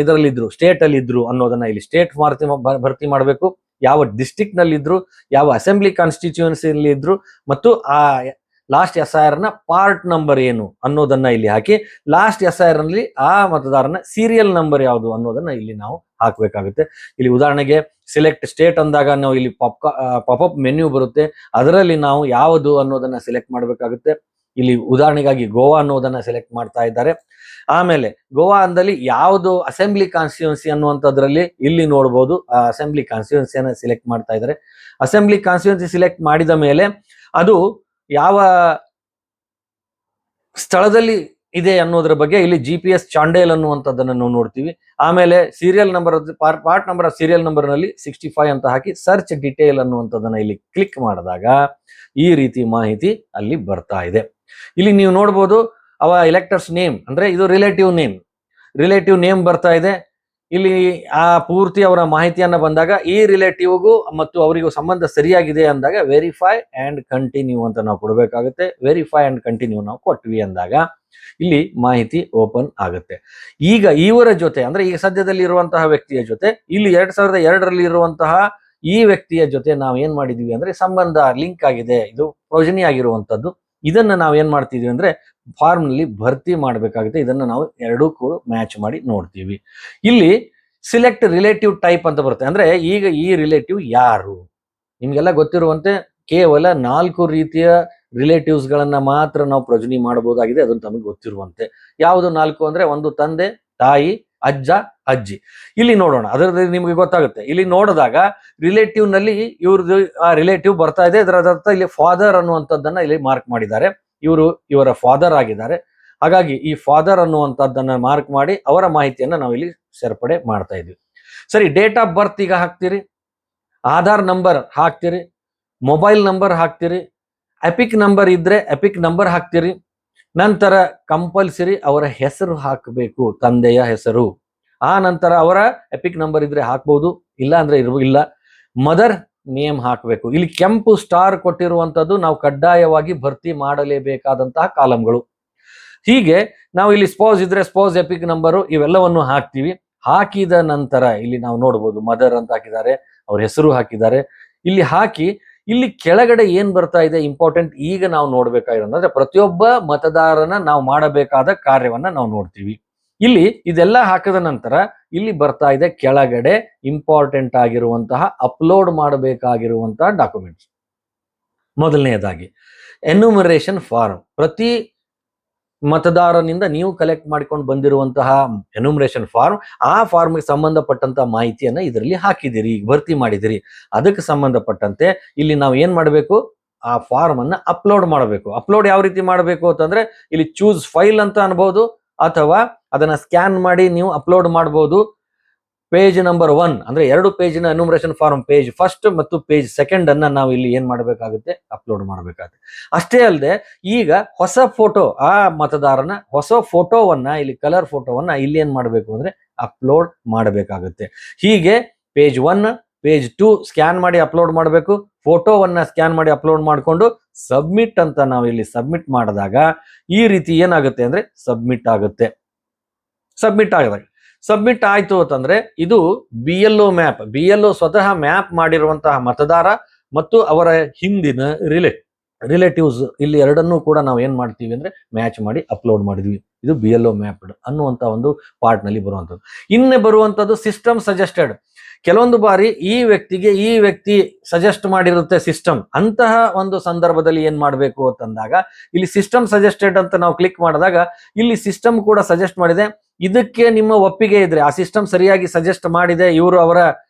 ಇದರಲ್ಲಿ ಇದ್ರು, ಸ್ಟೇಟ್ ಅಲ್ಲಿ ಇದ್ರು ಅನ್ನೋದನ್ನ ಇಲ್ಲಿ ಸ್ಟೇಟ್ ಭರ್ತಿ ಮಾಡಬೇಕು. ಯಾವ ಡಿಸ್ಟ್ರಿಕ್ಟ್ ನಲ್ಲಿ ಇದ್ರು, ಯಾವ ಅಸೆಂಬ್ಲಿ ಕಾನ್ಸ್ಟಿಟ್ಯೂನ್ಸಿಯಲ್ಲಿ ಇದ್ರು, ಮತ್ತು ಆ ಲಾಸ್ಟ್ SIR ನ ಪಾರ್ಟ್ ನಂಬರ್ ಏನು ಅನ್ನೋದನ್ನ ಇಲ್ಲಿ ಹಾಕಿ ಲಾಸ್ಟ್ SIR ನಲ್ಲಿ ಆ ಮತದಾರನ ಸೀರಿಯಲ್ ನಂಬರ್ ಯಾವುದು ಅನ್ನೋದನ್ನ ಇಲ್ಲಿ ನಾವು ಹಾಕಬೇಕಾಗುತ್ತೆ. ಇಲ್ಲಿ ಉದಾಹರಣೆಗೆ ಸಿಲೆಕ್ಟ್ ಸ್ಟೇಟ್ ಅಂದಾಗ ನಾವು ಇಲ್ಲಿ ಪಾಪಪ್ ಮೆನ್ಯೂ ಬರುತ್ತೆ, ಅದರಲ್ಲಿ ನಾವು ಯಾವುದು ಅನ್ನೋದನ್ನ ಸೆಲೆಕ್ಟ್ ಮಾಡಬೇಕಾಗುತ್ತೆ. ಇಲ್ಲಿ ಉದಾಹರಣೆಗಾಗಿ ಗೋವಾ ಅನ್ನೋದನ್ನ ಸೆಲೆಕ್ಟ್ ಮಾಡ್ತಾ ಇದ್ದಾರೆ. ಆಮೇಲೆ ಗೋವಾ ಅಂದಲ್ಲಿ ಯಾವುದು ಅಸೆಂಬ್ಲಿ ಕಾನ್ಸ್ಟಿಟ್ಯೂನ್ಸಿ ಅನ್ನುವಂಥದ್ರಲ್ಲಿ ಇಲ್ಲಿ ನೋಡ್ಬೋದು ಆ ಅಸೆಂಬ್ಲಿ ಕಾನ್ಸ್ಟಿಟ್ಯೂನ್ಸಿಯನ್ನ ಸೆಲೆಕ್ಟ್ ಮಾಡ್ತಾ ಇದ್ದಾರೆ. ಅಸೆಂಬ್ಲಿ ಕಾನ್ಸ್ಟಿಟ್ಯೂನ್ಸಿ ಸೆಲೆಕ್ಟ್ ಮಾಡಿದ ಮೇಲೆ ಅದು ಯಾವ ಸ್ಥಳದಲ್ಲಿ ಇದೆ ಅನ್ನೋದ್ರ ಬಗ್ಗೆ ಇಲ್ಲಿ GPS ಚಾಂಡೇಲ್ ಅನ್ನುವಂಥದ್ದನ್ನು ನಾವು ನೋಡ್ತೀವಿ. ಆಮೇಲೆ serial number part number of serial number ನಲ್ಲಿ 65 ಅಂತ ಹಾಕಿ ಸರ್ಚ್ ಡಿಟೇಲ್ ಅನ್ನುವಂಥದ್ದನ್ನ ಇಲ್ಲಿ ಕ್ಲಿಕ್ ಮಾಡಿದಾಗ ಈ ರೀತಿ ಮಾಹಿತಿ ಅಲ್ಲಿ ಬರ್ತಾ ಇದೆ. ಇಲ್ಲಿ ನೀವು ನೋಡ್ಬೋದು ಅವ ಎಲೆಕ್ಟರ್ಸ್ ನೇಮ್ ಅಂದ್ರೆ ಇದು ರಿಲೇಟಿವ್ ನೇಮ್ ಬರ್ತಾ ಇದೆ. ಇಲ್ಲಿ ಆ ಪೂರ್ತಿ ಅವರ ಮಾಹಿತಿಯನ್ನ ಬಂದಾಗ ಈ ರಿಲೇಟಿವ್ಗೂ ಮತ್ತು ಅವರಿಗೂ ಸಂಬಂಧ ಸರಿಯಾಗಿದೆ ಅಂದಾಗ ವೆರಿಫೈ ಅಂಡ್ ಕಂಟಿನ್ಯೂ ಅಂತ ನಾವು ಕೊಡಬೇಕಾಗುತ್ತೆ. ವೆರಿಫೈ ಅಂಡ್ ಕಂಟಿನ್ಯೂ ನಾವು ಕೊಟ್ವಿ ಅಂದಾಗ ಇಲ್ಲಿ ಮಾಹಿತಿ ಓಪನ್ ಆಗುತ್ತೆ. ಈಗ ಇವರ ಜೊತೆ ಅಂದ್ರೆ ಈಗ ಸದ್ಯದಲ್ಲಿ ಇರುವಂತಹ ವ್ಯಕ್ತಿಯ ಜೊತೆ ಇಲ್ಲಿ 2002ರಲ್ಲಿ ಇರುವಂತಹ ಈ ವ್ಯಕ್ತಿಯ ಜೊತೆ ನಾವು ಏನ್ ಮಾಡಿದೀವಿ ಅಂದ್ರೆ ಸಂಬಂಧ ಲಿಂಕ್ ಆಗಿದೆ, ಇದು ಪ್ರೊಜನಿ ಆಗಿರುವಂತದ್ದು. ಇದನ್ನ ನಾವು ಏನ್ ಮಾಡ್ತಿದೀವಿ ಅಂದ್ರೆ ಫಾರ್ಮ್ ನಲ್ಲಿ ಭರ್ತಿ ಮಾಡಬೇಕಾಗುತ್ತೆ. ಇದನ್ನ ನಾವು ಎರಡೂ ಕೂಡ ಮ್ಯಾಚ್ ಮಾಡಿ ನೋಡ್ತೀವಿ. ಇಲ್ಲಿ ಸಿಲೆಕ್ಟ್ ರಿಲೇಟಿವ್ ಟೈಪ್ ಅಂತ ಬರುತ್ತೆ. ಅಂದ್ರೆ ಈಗ ಈ ರಿಲೇಟಿವ್ ಯಾರು, ನಿಮ್ಗೆಲ್ಲ ಗೊತ್ತಿರುವಂತೆ ಕೇವಲ 4 ರೀತಿಯ ರಿಲೇಟಿವ್ಸ್ ಗಳನ್ನ ಮಾತ್ರ ನಾವು ಪ್ರೊಜನಿ ಮಾಡಬಹುದಾಗಿದೆ. ಅದನ್ನು ತಮಗೆ ಗೊತ್ತಿರುವಂತೆ ಯಾವುದು 4 ಅಂದ್ರೆ ಒಂದು ತಂದೆ, ತಾಯಿ, ಅಜ್ಜ, ಅಜ್ಜಿ. ಇಲ್ಲಿ ನೋಡೋಣ, ಅದರಲ್ಲಿ ನಿಮ್ಗೆ ಗೊತ್ತಾಗುತ್ತೆ. ಇಲ್ಲಿ ನೋಡಿದಾಗ ರಿಲೇಟಿವ್ ನಲ್ಲಿ ಇವ್ರದ್ದು ಆ ರಿಲೇಟಿವ್ ಬರ್ತಾ ಇದೆ. ಇದರ ಅರ್ಥ ಇಲ್ಲಿ ಫಾದರ್ ಅನ್ನುವಂಥದ್ದನ್ನ ಇಲ್ಲಿ ಮಾರ್ಕ್ ಮಾಡಿದ್ದಾರೆ. ಇವರ ಫಾದರ್ ಆಗಿದ್ದಾರೆ. ಹಾಗಾಗಿ ಈ ಫಾದರ್ ಅನ್ನುವಂಥದ್ದನ್ನ ಮಾರ್ಕ್ ಮಾಡಿ ಅವರ ಮಾಹಿತಿಯನ್ನ ನಾವು ಇಲ್ಲಿ ಸೇರ್ಪಡೆ ಮಾಡ್ತಾ ಇದ್ವಿ. ಸರಿ, ಡೇಟ್ ಆಫ್ ಬರ್ತ್ ಈಗ ಹಾಕ್ತೀರಿ, ಆಧಾರ್ ನಂಬರ್ ಹಾಕ್ತೀರಿ, ಮೊಬೈಲ್ ನಂಬರ್ ಹಾಕ್ತೀರಿ, ಎಪಿಕ್ ನಂಬರ್ ಇದ್ರೆ ಎಪಿಕ್ ನಂಬರ್ ಹಾಕ್ತೀರಿ. ನಂತರ ಕಂಪಲ್ಸರಿ ಅವರ ಹೆಸರು ಹಾಕಬೇಕು, ತಂದೆಯ ಹೆಸರು. ಆ ನಂತರ ಅವರ ಎಪಿಕ್ ನಂಬರ್ ಇದ್ರೆ ಹಾಕ್ಬಹುದು, ಇಲ್ಲ ಅಂದ್ರೆ ಇಲ್ಲ. ಮದರ್ ನೇಮ್ ಹಾಕಬೇಕು. ಇಲ್ಲಿ ಕೆಂಪು ಸ್ಟಾರ್ ಕೊಟ್ಟಿರುವಂತದ್ದು ನಾವು ಕಡ್ಡಾಯವಾಗಿ ಭರ್ತಿ ಮಾಡಲೇಬೇಕಾದಂತಹ ಕಾಲಂಗಳು. ಹೀಗೆ ನಾವು ಇಲ್ಲಿ ಸ್ಪೋಸ್ ಇದ್ರೆ ಸ್ಪೋಸ್ ಎಪಿಕ್ ನಂಬರು ಇವೆಲ್ಲವನ್ನು ಹಾಕ್ತಿವಿ. ಹಾಕಿದ ನಂತರ ಇಲ್ಲಿ ನಾವು ನೋಡ್ಬೋದು ಮದರ್ ಅಂತ ಹಾಕಿದ್ದಾರೆ, ಅವ್ರ ಹೆಸರು ಹಾಕಿದ್ದಾರೆ. ಇಲ್ಲಿ ಹಾಕಿ ಇಲ್ಲಿ ಕೆಳಗಡೆ ಏನ್ ಬರ್ತಾ ಇದೆ ಇಂಪಾರ್ಟೆಂಟ್ ಈಗ ನಾವು ನೋಡ್ಬೇಕಾಗಿರೋದಂದ್ರೆ ಪ್ರತಿಯೊಬ್ಬ ಮತದಾರನ ನಾವು ಮಾಡಬೇಕಾದ ಕಾರ್ಯವನ್ನ ನಾವು ನೋಡ್ತೀವಿ. ಇಲ್ಲಿ ಇದೆಲ್ಲ ಹಾಕಿದ ನಂತರ ಇಲ್ಲಿ ಬರ್ತಾ ಇದೆ ಕೆಳಗಡೆ ಇಂಪಾರ್ಟೆಂಟ್ ಆಗಿರುವಂತಹ ಅಪ್ಲೋಡ್ ಮಾಡಬೇಕಾಗಿರುವಂತಹ ಡಾಕ್ಯುಮೆಂಟ್ಸ್. ಮೊದಲನೆಯದಾಗಿ ಎನ್ಯುಮರೇಷನ್ ಫಾರ್ಮ್. ಪ್ರತಿ ಮತದಾರನಿಂದ ನೀವು ಕಲೆಕ್ಟ್ ಮಾಡಿಕೊಂಡು ಬಂದಿರುವಂತಹ ಎನ್ಯುಮರೇಷನ್ ಫಾರ್ಮ್, ಆ ಫಾರ್ಮ್ಗೆ ಸಂಬಂಧಪಟ್ಟಂತಹ ಮಾಹಿತಿಯನ್ನ ಇದರಲ್ಲಿ ಹಾಕಿದಿರಿ, ಭರ್ತಿ ಮಾಡಿದಿರಿ. ಅದಕ್ಕೆ ಸಂಬಂಧಪಟ್ಟಂತೆ ಇಲ್ಲಿ ನಾವು ಏನ್ ಮಾಡಬೇಕು, ಆ ಫಾರ್ಮ್ ಅನ್ನ ಅಪ್ಲೋಡ್ ಮಾಡಬೇಕು. ಅಪ್ಲೋಡ್ ಯಾವ ರೀತಿ ಮಾಡಬೇಕು ಅಂತಂದ್ರೆ ಇಲ್ಲಿ ಚೂಸ್ ಫೈಲ್ ಅಂತ ಅನ್ಬಹುದು, ಅಥವಾ ಅದನ್ನ ಸ್ಕ್ಯಾನ್ ಮಾಡಿ ನೀವು ಅಪ್ಲೋಡ್ ಮಾಡಬಹುದು. ಪೇಜ್ ನಂಬರ್ 1 ಅಂದ್ರೆ 2 ಪೇಜಿನ ಎನ್ಯುಮರೇಷನ್ ಫಾರ್ಮ್, ಪೇಜ್ 1 ಮತ್ತು ಪೇಜ್ 2 ಅನ್ನ ನಾವು ಇಲ್ಲಿ ಏನ್ ಮಾಡಬೇಕಾಗುತ್ತೆ, ಅಪ್ಲೋಡ್ ಮಾಡಬೇಕಾಗುತ್ತೆ. ಅಷ್ಟೇ ಅಲ್ಲದೆ ಈಗ ಹೊಸ ಫೋಟೋ, ಆ ಮತದಾರನ ಹೊಸ ಫೋಟೋವನ್ನ ಇಲ್ಲಿ ಕಲರ್ ಫೋಟೋವನ್ನ ಇಲ್ಲಿ ಏನ್ ಮಾಡಬೇಕು ಅಂದ್ರೆ ಅಪ್ಲೋಡ್ ಮಾಡಬೇಕಾಗುತ್ತೆ. ಹೀಗೆ ಪೇಜ್ 1 ಪೇಜ್ 2 ಸ್ಕ್ಯಾನ್ ಮಾಡಿ ಅಪ್ಲೋಡ್ ಮಾಡಬೇಕು. ಫೋಟೋವನ್ನ ಸ್ಕ್ಯಾನ್ ಮಾಡಿ ಅಪ್ಲೋಡ್ ಮಾಡಿಕೊಂಡು ಸಬ್ಮಿಟ್ ಅಂತ ನಾವು ಇಲ್ಲಿ ಸಬ್ಮಿಟ್ ಮಾಡಿದಾಗ ಈ ರೀತಿ ಏನಾಗುತ್ತೆ ಅಂದ್ರೆ ಸಬ್ಮಿಟ್ ಆಗುತ್ತೆ. ಸಬ್ಮಿಟ್ ಆಯ್ತು ಅಂತಂದ್ರೆ ಇದು BLO ಮ್ಯಾಪ್, BLO ಸ್ವತಃ ಮ್ಯಾಪ್ ಮಾಡಿರುವಂತಹ ಮತದಾರ ಮತ್ತು ಅವರ ಹಿಂದಿನ ರಿಲೇಟಿವ್ಸ್ ಇಲ್ಲಿ ಎರಡನ್ನೂ ಕೂಡ ನಾವು ಏನ್ ಮಾಡ್ತೀವಿ ಅಂದ್ರೆ ಮ್ಯಾಚ್ ಮಾಡಿ ಅಪ್ಲೋಡ್ ಮಾಡಿದ್ವಿ. ಇದು BLO ಮ್ಯಾಪ್ಡ್ ಅನ್ನುವಂತ ಒಂದು ಪಾರ್ಟ್ ನಲ್ಲಿ ಬರುವಂತದ್ದು. ಇನ್ನೇ ಬರುವಂತದ್ದು ಸಿಸ್ಟಮ್ ಸಜೆಸ್ಟೆಡ್. ಕೆಲವೊಂದು ಬಾರಿ ಈ ವ್ಯಕ್ತಿ ಸಜೆಸ್ಟ್ ಮಾಡಿರುತ್ತೆ ಸಿಸ್ಟಮ್. ಅಂತಹ ಒಂದು ಸಂದರ್ಭದಲ್ಲಿ ಏನ್ ಮಾಡಬೇಕು ಅಂತಂದಾಗ ಇಲ್ಲಿ ಸಿಸ್ಟಮ್ ಸಜೆಸ್ಟೆಡ್ ಅಂತ ನಾವು ಕ್ಲಿಕ್ ಮಾಡಿದಾಗ ಇಲ್ಲಿ ಸಿಸ್ಟಮ್ ಕೂಡ ಸಜೆಸ್ಟ್ ಮಾಡಿದೆ. ಇದಕ್ಕೆ ನಿಮ್ಮ ಒಪ್ಪಿಗೆ ಇದ್ರೆ, ಆ ಸಿಸ್ಟಮ್ ಸರಿಯಾಗಿ ಸಜೆಸ್ಟ್ ಮಾಡಿದೆ, ಇವರು ಅವರ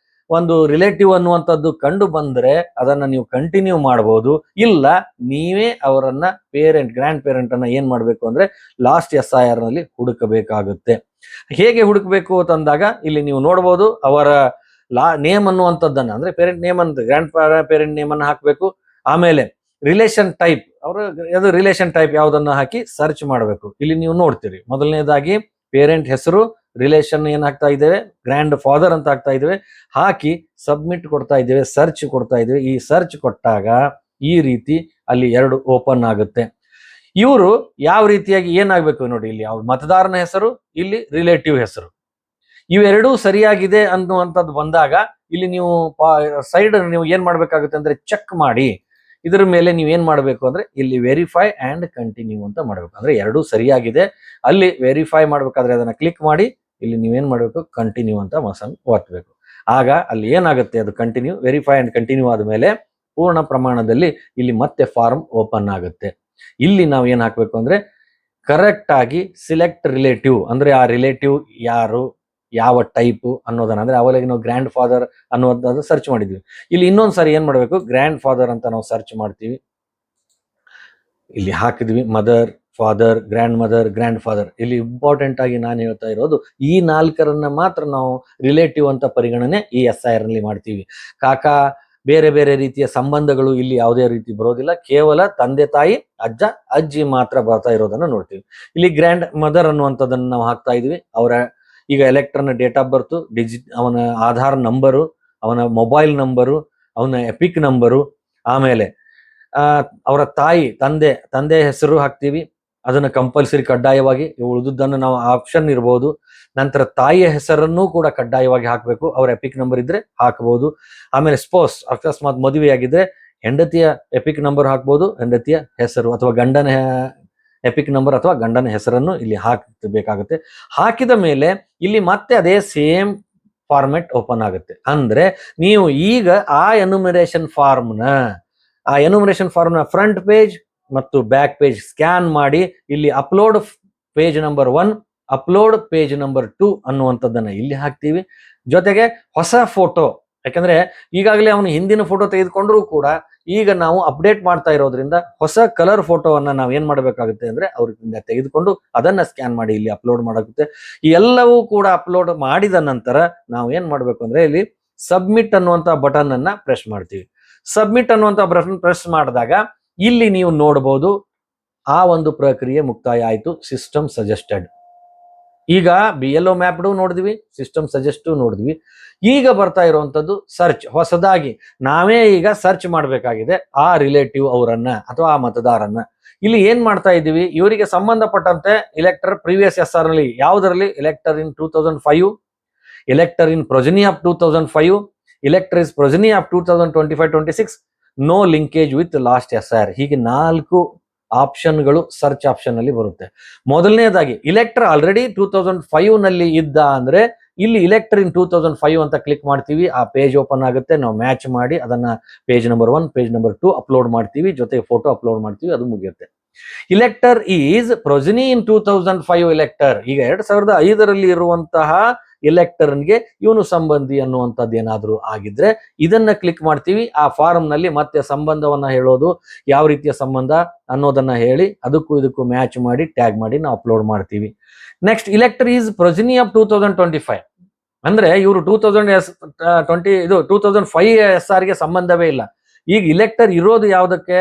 ಒಂದು ರಿಲೇಟಿವ್ ಅನ್ನುವಂಥದ್ದು ಕಂಡು ಬಂದ್ರೆ ಅದನ್ನ ನೀವು ಕಂಟಿನ್ಯೂ ಮಾಡಬಹುದು. ಇಲ್ಲ ನೀವೇ ಅವರನ್ನ ಗ್ರ್ಯಾಂಡ್ ಪೇರೆಂಟ್ ಅನ್ನ ಏನ್ ಮಾಡ್ಬೇಕು ಅಂದ್ರೆ ಲಾಸ್ಟ್ SIR ನಲ್ಲಿ ಹುಡುಕಬೇಕಾಗುತ್ತೆ. ಹೇಗೆ ಹುಡುಕಬೇಕು ಅಂತಂದಾಗ ಇಲ್ಲಿ ನೀವು ನೋಡಬಹುದು ಅವರ ನೇಮ್ ಅನ್ನುವಂಥದ್ದನ್ನ ಅಂದ್ರೆ ಪೇರೆಂಟ್ ನೇಮ್ ಅಂತ ಗ್ರ್ಯಾಂಡ್ ಪೇರೆಂಟ್ ನೇಮ್ ಅನ್ನ ಹಾಕ್ಬೇಕು. ಆಮೇಲೆ ರಿಲೇಷನ್ ಟೈಪ್, ಅವರು ರಿಲೇಷನ್ ಟೈಪ್ ಯಾವ್ದನ್ನ ಹಾಕಿ ಸರ್ಚ್ ಮಾಡಬೇಕು. ಇಲ್ಲಿ ನೀವು ನೋಡ್ತೀರಿ, ಮೊದಲನೇದಾಗಿ ಪೇರೆಂಟ್ ಹೆಸರು, ರಿಲೇಷನ್ ಏನ್ ಹಾಕ್ತಾ ಇದ್ದೇವೆ, ಗ್ರ್ಯಾಂಡ್ ಫಾದರ್ ಅಂತ ಹಾಕ್ತಾ ಇದ್ದೇವೆ, ಹಾಕಿ ಸಬ್ಮಿಟ್ ಕೊಡ್ತಾ ಇದ್ದೇವೆ, ಸರ್ಚ್ ಕೊಡ್ತಾ ಇದ್ದೇವೆ. ಈ ಸರ್ಚ್ ಕೊಟ್ಟಾಗ ಈ ರೀತಿ ಅಲ್ಲಿ 2 ಓಪನ್ ಆಗುತ್ತೆ. ಇವರು ಯಾವ ರೀತಿಯಾಗಿ ಏನಾಗ್ಬೇಕು ನೋಡಿ, ಇಲ್ಲಿ ಅವ್ರ ಮತದಾರನ ಹೆಸರು, ಇಲ್ಲಿ ರಿಲೇಟಿವ್ ಹೆಸರು, ಇವೆರಡೂ ಸರಿಯಾಗಿದೆ ಅನ್ನುವಂಥದ್ದು ಬಂದಾಗ ಇಲ್ಲಿ ನೀವು ಸೈಡ್ ನೀವು ಏನ್ ಮಾಡ್ಬೇಕಾಗುತ್ತೆ ಅಂದ್ರೆ ಚೆಕ್ ಮಾಡಿ ಇದರ ಮೇಲೆ ನೀವು ಏನ್ ಮಾಡಬೇಕು ಅಂದ್ರೆ ಇಲ್ಲಿ ವೆರಿಫೈ ಅಂಡ್ ಕಂಟಿನ್ಯೂ ಅಂತ ಮಾಡ್ಬೇಕು. ಅಂದ್ರೆ ಎರಡೂ ಸರಿಯಾಗಿದೆ ಅಲ್ಲಿ ವೆರಿಫೈ ಮಾಡ್ಬೇಕಾದ್ರೆ ಅದನ್ನ ಕ್ಲಿಕ್ ಮಾಡಿ ಇಲ್ಲಿ ನೀವೇನ್ ಮಾಡ್ಬೇಕು, ಕಂಟಿನ್ಯೂ ಅಂತ ಒತ್ತಬೇಕು. ಆಗ ಅಲ್ಲಿ ಏನಾಗುತ್ತೆ, ಅದು ಕಂಟಿನ್ಯೂ ವೆರಿಫೈ ಅಂಡ್ ಕಂಟಿನ್ಯೂ ಆದ್ಮೇಲೆ ಪೂರ್ಣ ಪ್ರಮಾಣದಲ್ಲಿ ಇಲ್ಲಿ ಮತ್ತೆ ಫಾರ್ಮ್ ಓಪನ್ ಆಗುತ್ತೆ. ಇಲ್ಲಿ ನಾವು ಏನ್ ಹಾಕ್ಬೇಕು ಅಂದ್ರೆ ಕರೆಕ್ಟ್ ಆಗಿ ಸಿಲೆಕ್ಟ್ ರಿಲೇಟಿವ್, ಅಂದ್ರೆ ಆ ರಿಲೇಟಿವ್ ಯಾರು, ಯಾವ ಟೈಪ್ ಅನ್ನೋದನ್ನ, ಅಂದ್ರೆ ಅವಾಗ ನಾವು ಗ್ರ್ಯಾಂಡ್ ಫಾದರ್ ಅನ್ನೋದು ಸರ್ಚ್ ಮಾಡಿದ್ವಿ. ಇಲ್ಲಿ ಇನ್ನೊಂದ್ಸರಿ ಏನ್ ಮಾಡ್ಬೇಕು, ಗ್ರ್ಯಾಂಡ್ ಫಾದರ್ ಅಂತ ನಾವು ಸರ್ಚ್ ಮಾಡ್ತೀವಿ. ಇಲ್ಲಿ ಹಾಕಿದ್ವಿ ಮದರ್, ಫಾದರ್, ಗ್ರ್ಯಾಂಡ್ ಫಾದರ್. ಇಲ್ಲಿ ಇಂಪಾರ್ಟೆಂಟ್ ಆಗಿ ನಾನು ಹೇಳ್ತಾ ಇರೋದು ಈ 4ರನ್ನ ಮಾತ್ರ ನಾವು ರಿಲೇಟಿವ್ ಅಂತ ಪರಿಗಣನೆ ಈ SIR ನಲ್ಲಿ ಮಾಡ್ತೀವಿ. ಕಾಕಾ ಬೇರೆ ಬೇರೆ ರೀತಿಯ ಸಂಬಂಧಗಳು ಇಲ್ಲಿ ಯಾವುದೇ ರೀತಿ ಬರೋದಿಲ್ಲ, ಕೇವಲ ತಂದೆ ತಾಯಿ ಅಜ್ಜ ಅಜ್ಜಿ ಮಾತ್ರ ಬರ್ತಾ ಇರೋದನ್ನ ನೋಡ್ತೀವಿ. ಇಲ್ಲಿ ಗ್ರ್ಯಾಂಡ್ ಮದರ್ ಅನ್ನುವಂಥದ್ದನ್ನ ನಾವು ಹಾಕ್ತಾ ಇದೀವಿ. ಅವರ ಈಗ ಎಲೆಕ್ಟರ್ನ ಡೇಟ್ ಆಫ್ ಬರ್ತ್, ಅವನ ಆಧಾರ್ ನಂಬರು, ಅವನ ಮೊಬೈಲ್ ನಂಬರು, ಅವನ ಎಪಿಕ್ ನಂಬರು, ಆಮೇಲೆ ಅವರ ತಂದೆ ಹೆಸರು ಹಾಕ್ತೀವಿ. ಅದನ್ನ ಕಂಪಲ್ಸರಿ ಕಡ್ಡಾಯವಾಗಿ, ಉಳಿದುದನ್ನು ನಾವು ಆಪ್ಷನ್ ಇರ್ಬೋದು. ನಂತರ ತಾಯಿಯ ಹೆಸರನ್ನು ಕೂಡ ಕಡ್ಡಾಯವಾಗಿ ಹಾಕಬೇಕು. ಅವರ ಎಪಿಕ್ ನಂಬರ್ ಇದ್ರೆ ಹಾಕಬಹುದು. ಆಮೇಲೆ ಸ್ಪೋಸ್, ಅಕಸ್ಮಾತ್ ಮದುವೆಯಾಗಿದ್ರೆ ಹೆಂಡತಿಯ ಎಪಿಕ್ ನಂಬರ್ ಹಾಕ್ಬೋದು, ಹೆಂಡತಿಯ ಹೆಸರು ಅಥವಾ ಗಂಡನ ಎಪಿಕ್ ನಂಬರ್ ಅಥವಾ ಗಂಡನ ಹೆಸರನ್ನು ಇಲ್ಲಿ ಹಾಕಬೇಕಾಗುತ್ತೆ. ಹಾಕಿದ ಮೇಲೆ ಇಲ್ಲಿ ಮತ್ತೆ ಅದೇ ಸೇಮ್ ಫಾರ್ಮೆಟ್ ಓಪನ್ ಆಗುತ್ತೆ. ಅಂದ್ರೆ ನೀವು ಈಗ ಆ ಎನ್ಯುಮರೇಷನ್ ಫಾರ್ಮ್ನ ಫ್ರಂಟ್ ಪೇಜ್ ಮತ್ತು ಬ್ಯಾಕ್ ಪೇಜ್ ಸ್ಕ್ಯಾನ್ ಮಾಡಿ ಇಲ್ಲಿ upload page number 1, upload page number 2 ಅನ್ನುವಂಥದ್ದನ್ನ ಇಲ್ಲಿ ಹಾಕ್ತೀವಿ. ಜೊತೆಗೆ ಹೊಸ ಫೋಟೋ, ಯಾಕಂದ್ರೆ ಈಗಾಗಲೇ ಅವನು ಹಿಂದಿನ ಫೋಟೋ ತೆಗೆದುಕೊಂಡ್ರು ಕೂಡ ಈಗ ನಾವು ಅಪ್ಡೇಟ್ ಮಾಡ್ತಾ ಇರೋದ್ರಿಂದ ಹೊಸ ಕಲರ್ ಫೋಟೋವನ್ನ ನಾವು ಏನ್ ಮಾಡಬೇಕಾಗುತ್ತೆ ಅಂದ್ರೆ ಅವ್ರಿಂದ ತೆಗೆದುಕೊಂಡು ಅದನ್ನ ಸ್ಕ್ಯಾನ್ ಮಾಡಿ ಇಲ್ಲಿ ಅಪ್ಲೋಡ್ ಮಾಡಾಗುತ್ತೆ. ಈ ಎಲ್ಲವೂ ಕೂಡ ಅಪ್ಲೋಡ್ ಮಾಡಿದ ನಂತರ ನಾವು ಏನ್ ಮಾಡ್ಬೇಕು ಅಂದ್ರೆ ಇಲ್ಲಿ ಸಬ್ಮಿಟ್ ಅನ್ನುವಂತ ಬಟನ್ ಅನ್ನ ಪ್ರೆಸ್ ಮಾಡ್ತೀವಿ. ಸಬ್ಮಿಟ್ ಅನ್ನುವಂತ ಬಟನ್ ಪ್ರೆಸ್ ಮಾಡಿದಾಗ ಇಲ್ಲಿ ನೀವು ನೋಡಬಹುದು ಆ ಒಂದು ಪ್ರಕ್ರಿಯೆ ಮುಕ್ತಾಯ ಆಯ್ತು. System suggested. ಈಗ BLO ಮ್ಯಾಪ್ಡು ನೋಡಿದ್ವಿ, ಸಿಸ್ಟಮ್ ಸಜೆಸ್ಟ್ ನೋಡಿದ್ವಿ. ಈಗ ಬರ್ತಾ ಇರುವಂತದ್ದು ಸರ್ಚ್. ಹೊಸದಾಗಿ ನಾವೇ ಈಗ ಸರ್ಚ್ ಮಾಡಬೇಕಾಗಿದೆ ಆ ರಿಲೇಟಿವ್ ಅವರನ್ನ ಅಥವಾ ಆ ಮತದಾರನ್ನ. ಇಲ್ಲಿ ಏನ್ ಮಾಡ್ತಾ ಇದ್ದೀವಿ, ಇವರಿಗೆ ಸಂಬಂಧಪಟ್ಟಂತೆ ಎಲೆಕ್ಟರ್ ಪ್ರೀವಿಯಸ್ SR ನಲ್ಲಿ ಯಾವುದರಲ್ಲಿ, elector in 2005, elector in progeny of 2005, elector is progeny of 2025-26, no linkage with last SR. ಹೀಗೆ 4 ಆಪ್ಷನ್ಗಳು ಸರ್ಚ್ ಆಪ್ಷನ್ ಅಲ್ಲಿ ಬರುತ್ತೆ. ಮೊದಲನೇದಾಗಿ ಇಲೆಕ್ಟರ್ ಆಲ್ರೆಡಿ 2005 ನಲ್ಲಿ ಇದ್ದ ಅಂದ್ರೆ ಇಲ್ಲಿ ಇಲೆಕ್ಟರ್ ಇನ್ 2005 ಅಂತ ಕ್ಲಿಕ್ ಮಾಡ್ತೀವಿ. ಆ ಪೇಜ್ ಓಪನ್ ಆಗುತ್ತೆ. ನಾವು ಮ್ಯಾಚ್ ಮಾಡಿ ಅದನ್ನ page number 1, page number 2 upload ಮಾಡ್ತೀವಿ. ಜೊತೆಗೆ ಫೋಟೋ ಅಪ್ಲೋಡ್ ಮಾಡ್ತೀವಿ. ಅದು ಮುಗಿಯುತ್ತೆ. ಇಲೆಕ್ಟರ್ ಈಸ್ ಪ್ರೊಜನಿ ಇನ್ 2005 ಎಲೆಕ್ಟರ್. ಈಗ 2005ರಲ್ಲಿ ಇರುವಂತಹ ಎಲೆಕ್ಟರ್ಗೆ ಇವನು ಸಂಬಂಧಿ ಅನ್ನುವಂಥದ್ದು ಏನಾದ್ರೂ ಆಗಿದ್ರೆ ಇದನ್ನ ಕ್ಲಿಕ್ ಮಾಡ್ತೀವಿ. ಆ ಫಾರ್ಮ್ ನಲ್ಲಿ ಮತ್ತೆ ಸಂಬಂಧವನ್ನ ಹೇಳೋದು, ಯಾವ ರೀತಿಯ ಸಂಬಂಧ ಅನ್ನೋದನ್ನ ಹೇಳಿ ಅದಕ್ಕೂ ಇದಕ್ಕೂ ಮ್ಯಾಚ್ ಮಾಡಿ ಟ್ಯಾಗ್ ಮಾಡಿ ನಾವು ಅಪ್ಲೋಡ್ ಮಾಡ್ತೀವಿ. Next, elector is progeny of 2025. ಅಂದ್ರೆ ಇವರು 2005 SR ಗೆ ಸಂಬಂಧವೇ ಇಲ್ಲ. ಈಗ ಇಲೆಕ್ಟರ್ ಇರೋದು ಯಾವುದಕ್ಕೆ,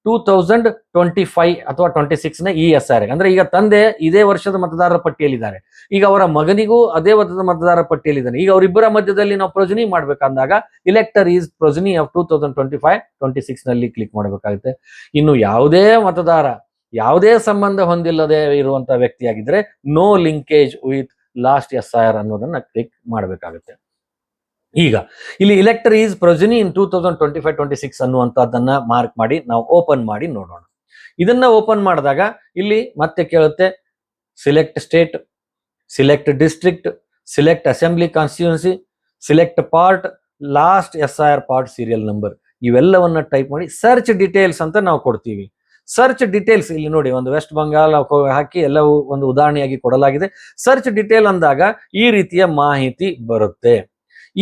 2025 ಅಥವಾ 26 ನ ಈ SR. ಅಂದ್ರೆ ಈಗ ತಂದೆ ಇದೇ ವರ್ಷದ ಮತದಾರರ ಪಟ್ಟಿಯಲ್ಲಿದ್ದಾರೆ, ಈಗ ಅವರ ಮಗನಿಗೂ ಅದೇ ವರ್ಷದ ಮತದಾರರ ಪಟ್ಟಿಯಲ್ಲಿದ್ದಾನೆ. ಈಗ ಅವರಿಬ್ಬರ ಮಧ್ಯದಲ್ಲಿ ನಾವು ಪ್ರೊಜನಿ ಮಾಡ್ಬೇಕಂದಾಗ ಇಲೆಕ್ಟರ್ ಈಸ್ ಪ್ರೊಜನಿ ಆಫ್ 2025-26 ನಲ್ಲಿ ಕ್ಲಿಕ್ ಮಾಡಬೇಕಾಗುತ್ತೆ. ಇನ್ನು ಯಾವುದೇ ಮತದಾರ ಯಾವುದೇ ಸಂಬಂಧ ಹೊಂದಿಲ್ಲದೆ ಇರುವಂತಹ ವ್ಯಕ್ತಿಯಾಗಿದ್ರೆ no linkage with last SR ಅನ್ನೋದನ್ನ ಕ್ಲಿಕ್ ಮಾಡಬೇಕಾಗುತ್ತೆ. ಈಗ ಇಲ್ಲಿ ಇಲೆಕ್ಟರ್ ಈಸ್ ಪ್ರೊಜನಿ ಇನ್ 2025-26 ಅನ್ನುವಂಥದ್ದನ್ನ ಮಾರ್ಕ್ ಮಾಡಿ ನಾವು ಓಪನ್ ಮಾಡಿ ನೋಡೋಣ. ಇದನ್ನ ಓಪನ್ ಮಾಡಿದಾಗ ಇಲ್ಲಿ ಮತ್ತೆ ಕೇಳುತ್ತೆ select state, select district, select assembly constituency, select part, last SIR part serial number. ಇವೆಲ್ಲವನ್ನ ಟೈಪ್ ಮಾಡಿ ಸರ್ಚ್ ಡೀಟೇಲ್ಸ್ ಅಂತ ನಾವು ಕೊಡ್ತೀವಿ. ಸರ್ಚ್ ಡೀಟೇಲ್ಸ್ ಇಲ್ಲಿ ನೋಡಿ, ಒಂದು ವೆಸ್ಟ್ ಬಂಗಾಲ್ ಹಾಕಿ ಎಲ್ಲವೂ ಒಂದು ಉದಾಹರಣೆಯಾಗಿ ಕೊಡಲಾಗಿದೆ. ಸರ್ಚ್ ಡೀಟೇಲ್ ಅಂದಾಗ ಈ ರೀತಿಯ ಮಾಹಿತಿ ಬರುತ್ತೆ.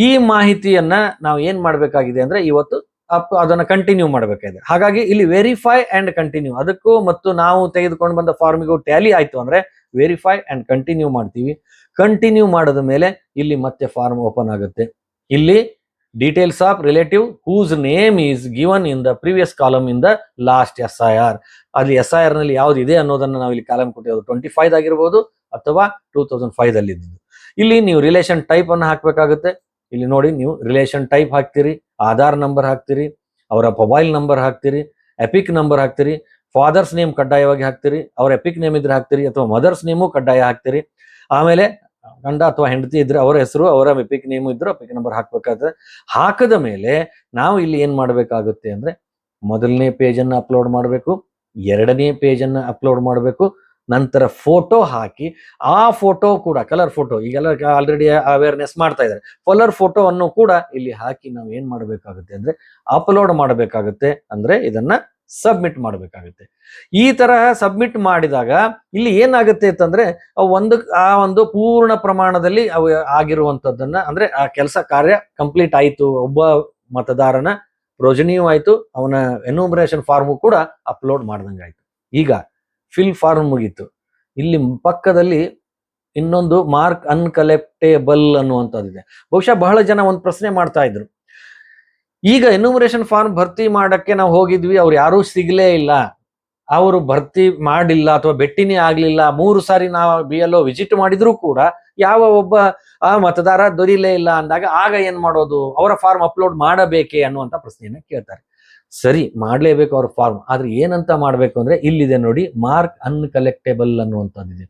ಈ ಮಾಹಿತಿಯನ್ನ ನಾವು ಏನ್ ಮಾಡ್ಬೇಕಾಗಿದೆ ಅಂದ್ರೆ ಇವತ್ತು ಅದನ್ನ ಕಂಟಿನ್ಯೂ ಮಾಡಬೇಕಾಗಿದೆ. ಹಾಗಾಗಿ ಇಲ್ಲಿ ವೆರಿಫೈ ಅಂಡ್ ಕಂಟಿನ್ಯೂ, ಅದಕ್ಕೂ ಮತ್ತು ನಾವು ತೆಗೆದುಕೊಂಡು ಬಂದ ಫಾರ್ಮಿಗೂ ಟ್ಯಾಲಿ ಆಯ್ತು ಅಂದ್ರೆ ವೆರಿಫೈ ಅಂಡ್ ಕಂಟಿನ್ಯೂ ಮಾಡ್ತೀವಿ. ಕಂಟಿನ್ಯೂ ಮಾಡಿದ ಮೇಲೆ ಇಲ್ಲಿ ಮತ್ತೆ ಫಾರ್ಮ್ ಓಪನ್ ಆಗುತ್ತೆ. ಇಲ್ಲಿ details of relative whose name is given in the previous column in the last SIR. ಅಲ್ಲಿ SIR ನಲ್ಲಿ ಯಾವ್ದು ಇದೆ ಅನ್ನೋದನ್ನ ನಾವು ಇಲ್ಲಿ ಕಾಲಮ್ ಕೊಟ್ಟಿರೋದು 25 ಆಗಿರ್ಬೋದು ಅಥವಾ 2005 ದಲ್ಲಿ ಇದ್ದು. ಇಲ್ಲಿ ನೀವು ರಿಲೇಷನ್ ಟೈಪ್ ಅನ್ನು ಹಾಕ್ಬೇಕಾಗುತ್ತೆ. ಇಲ್ಲಿ ನೋಡಿ, ನೀವು ರಿಲೇಷನ್ ಟೈಪ್ ಹಾಕ್ತೀರಿ, ಆಧಾರ್ ನಂಬರ್ ಹಾಕ್ತೀರಿ, ಅವರ ಮೊಬೈಲ್ ನಂಬರ್ ಹಾಕ್ತೀರಿ, ಎಪಿಕ್ ನಂಬರ್ ಹಾಕ್ತೀರಿ, ಫಾದರ್ಸ್ ನೇಮ್ ಕಡ್ಡಾಯವಾಗಿ ಹಾಕ್ತೀರಿ, ಅವ್ರ ಎಪಿಕ್ ನೇಮ್ ಇದ್ರೆ ಹಾಕ್ತೀರಿ ಅಥವಾ ಮದರ್ಸ್ ನೇಮು ಕಡ್ಡಾಯ ಹಾಕ್ತೀರಿ. ಆಮೇಲೆ ಗಂಡ ಅಥವಾ ಹೆಂಡತಿ ಇದ್ರೆ ಅವರ ಹೆಸರು, ಅವರ ಎಪಿಕ್ ನೇಮು ಇದ್ರೆ ಎಪಿಕ್ ನಂಬರ್ ಹಾಕ್ಬೇಕಾದ್ರೆ, ಹಾಕದ ಮೇಲೆ ನಾವು ಇಲ್ಲಿ ಏನ್ ಮಾಡ್ಬೇಕಾಗುತ್ತೆ ಅಂದ್ರೆ ಮೊದಲನೇ ಪೇಜ್ ಅನ್ನ ಅಪ್ಲೋಡ್ ಮಾಡಬೇಕು, ಎರಡನೇ ಪೇಜ್ ಅನ್ನ ಅಪ್ಲೋಡ್ ಮಾಡಬೇಕು, ನಂತರ ಫೋಟೋ ಹಾಕಿ ಆ ಫೋಟೋ ಕೂಡ ಕಲರ್ ಫೋಟೋ, ಈಗೆಲ್ಲ ಆಲ್ರೆಡಿ ಅವೇರ್ನೆಸ್ ಮಾಡ್ತಾ ಇದ್ದಾರೆ, ಕಲರ್ ಫೋಟೋ ಅನ್ನು ಕೂಡ ಇಲ್ಲಿ ಹಾಕಿ ನಾವು ಏನ್ ಮಾಡಬೇಕಾಗುತ್ತೆ ಅಂದ್ರೆ ಅಪ್ಲೋಡ್ ಮಾಡಬೇಕಾಗುತ್ತೆ. ಅಂದ್ರೆ ಇದನ್ನ ಸಬ್ಮಿಟ್ ಮಾಡಬೇಕಾಗುತ್ತೆ. ಈ ತರಹ ಸಬ್ಮಿಟ್ ಮಾಡಿದಾಗ ಇಲ್ಲಿ ಏನಾಗುತ್ತೆ ಅಂತಂದ್ರೆ ಆ ಒಂದು ಪೂರ್ಣ ಪ್ರಮಾಣದಲ್ಲಿ ಅವು ಆಗಿರುವಂತದ್ದನ್ನ ಅಂದ್ರೆ ಆ ಕೆಲಸ ಕಾರ್ಯ ಕಂಪ್ಲೀಟ್ ಆಯ್ತು, ಒಬ್ಬ ಮತದಾರನ ಪ್ರೋಜನಿಯೂ ಆಯ್ತು, ಅವನ ಎನ್ಯೂಮರೇಷನ್ ಫಾರ್ಮು ಕೂಡ ಅಪ್ಲೋಡ್ ಮಾಡ್ದಂಗಾಯ್ತು. ಈಗ ಫಿಲ್ ಫಾರ್ಮ್ ಮುಗೀತು. ಇಲ್ಲಿ ಪಕ್ಕದಲ್ಲಿ ಇನ್ನೊಂದು ಮಾರ್ಕ್ ಅನ್ಕಲೆಕ್ಟೇಬಲ್ ಅನ್ನುವಂಥದ್ದಿದೆ. ಬಹುಶಃ ಬಹಳ ಜನ ಒಂದು ಪ್ರಶ್ನೆ ಮಾಡ್ತಾ ಇದ್ರು, ಈಗ ಎನ್ಯೂಮರೇಷನ್ ಫಾರ್ಮ್ ಭರ್ತಿ ಮಾಡಕ್ಕೆ ನಾವು ಹೋಗಿದ್ವಿ, ಅವ್ರು ಯಾರೂ ಸಿಗ್ಲೇ ಇಲ್ಲ, ಅವರು ಭರ್ತಿ ಮಾಡಿಲ್ಲ ಅಥವಾ ಭೇಟಿನೇ ಆಗ್ಲಿಲ್ಲ, 3 ಸಾರಿ ನಾವು BLO ವಿಸಿಟ್ ಮಾಡಿದ್ರು ಕೂಡ ಯಾವ ಒಬ್ಬ ಆ ಮತದಾರ ದೊರೀಲೇ ಇಲ್ಲ ಅಂದಾಗ ಆಗ ಏನ್ ಮಾಡೋದು, ಅವರ ಫಾರ್ಮ್ ಅಪ್ಲೋಡ್ ಮಾಡಬೇಕೇ ಅನ್ನುವಂತ ಪ್ರಶ್ನೆಯನ್ನ ಕೇಳ್ತಾರೆ. ಸರಿ, ಮಾಡ್ಲೇಬೇಕು ಅವ್ರ ಫಾರ್ಮ್, ಆದ್ರೆ ಏನಂತ ಮಾಡ್ಬೇಕು ಅಂದ್ರೆ ಇಲ್ಲಿದೆ ನೋಡಿ, ಮಾರ್ಕ್ ಅನ್ಕಲೆಕ್ಟೇಬಲ್ ಅನ್ನುವಂಥದ್ದಿದೆ.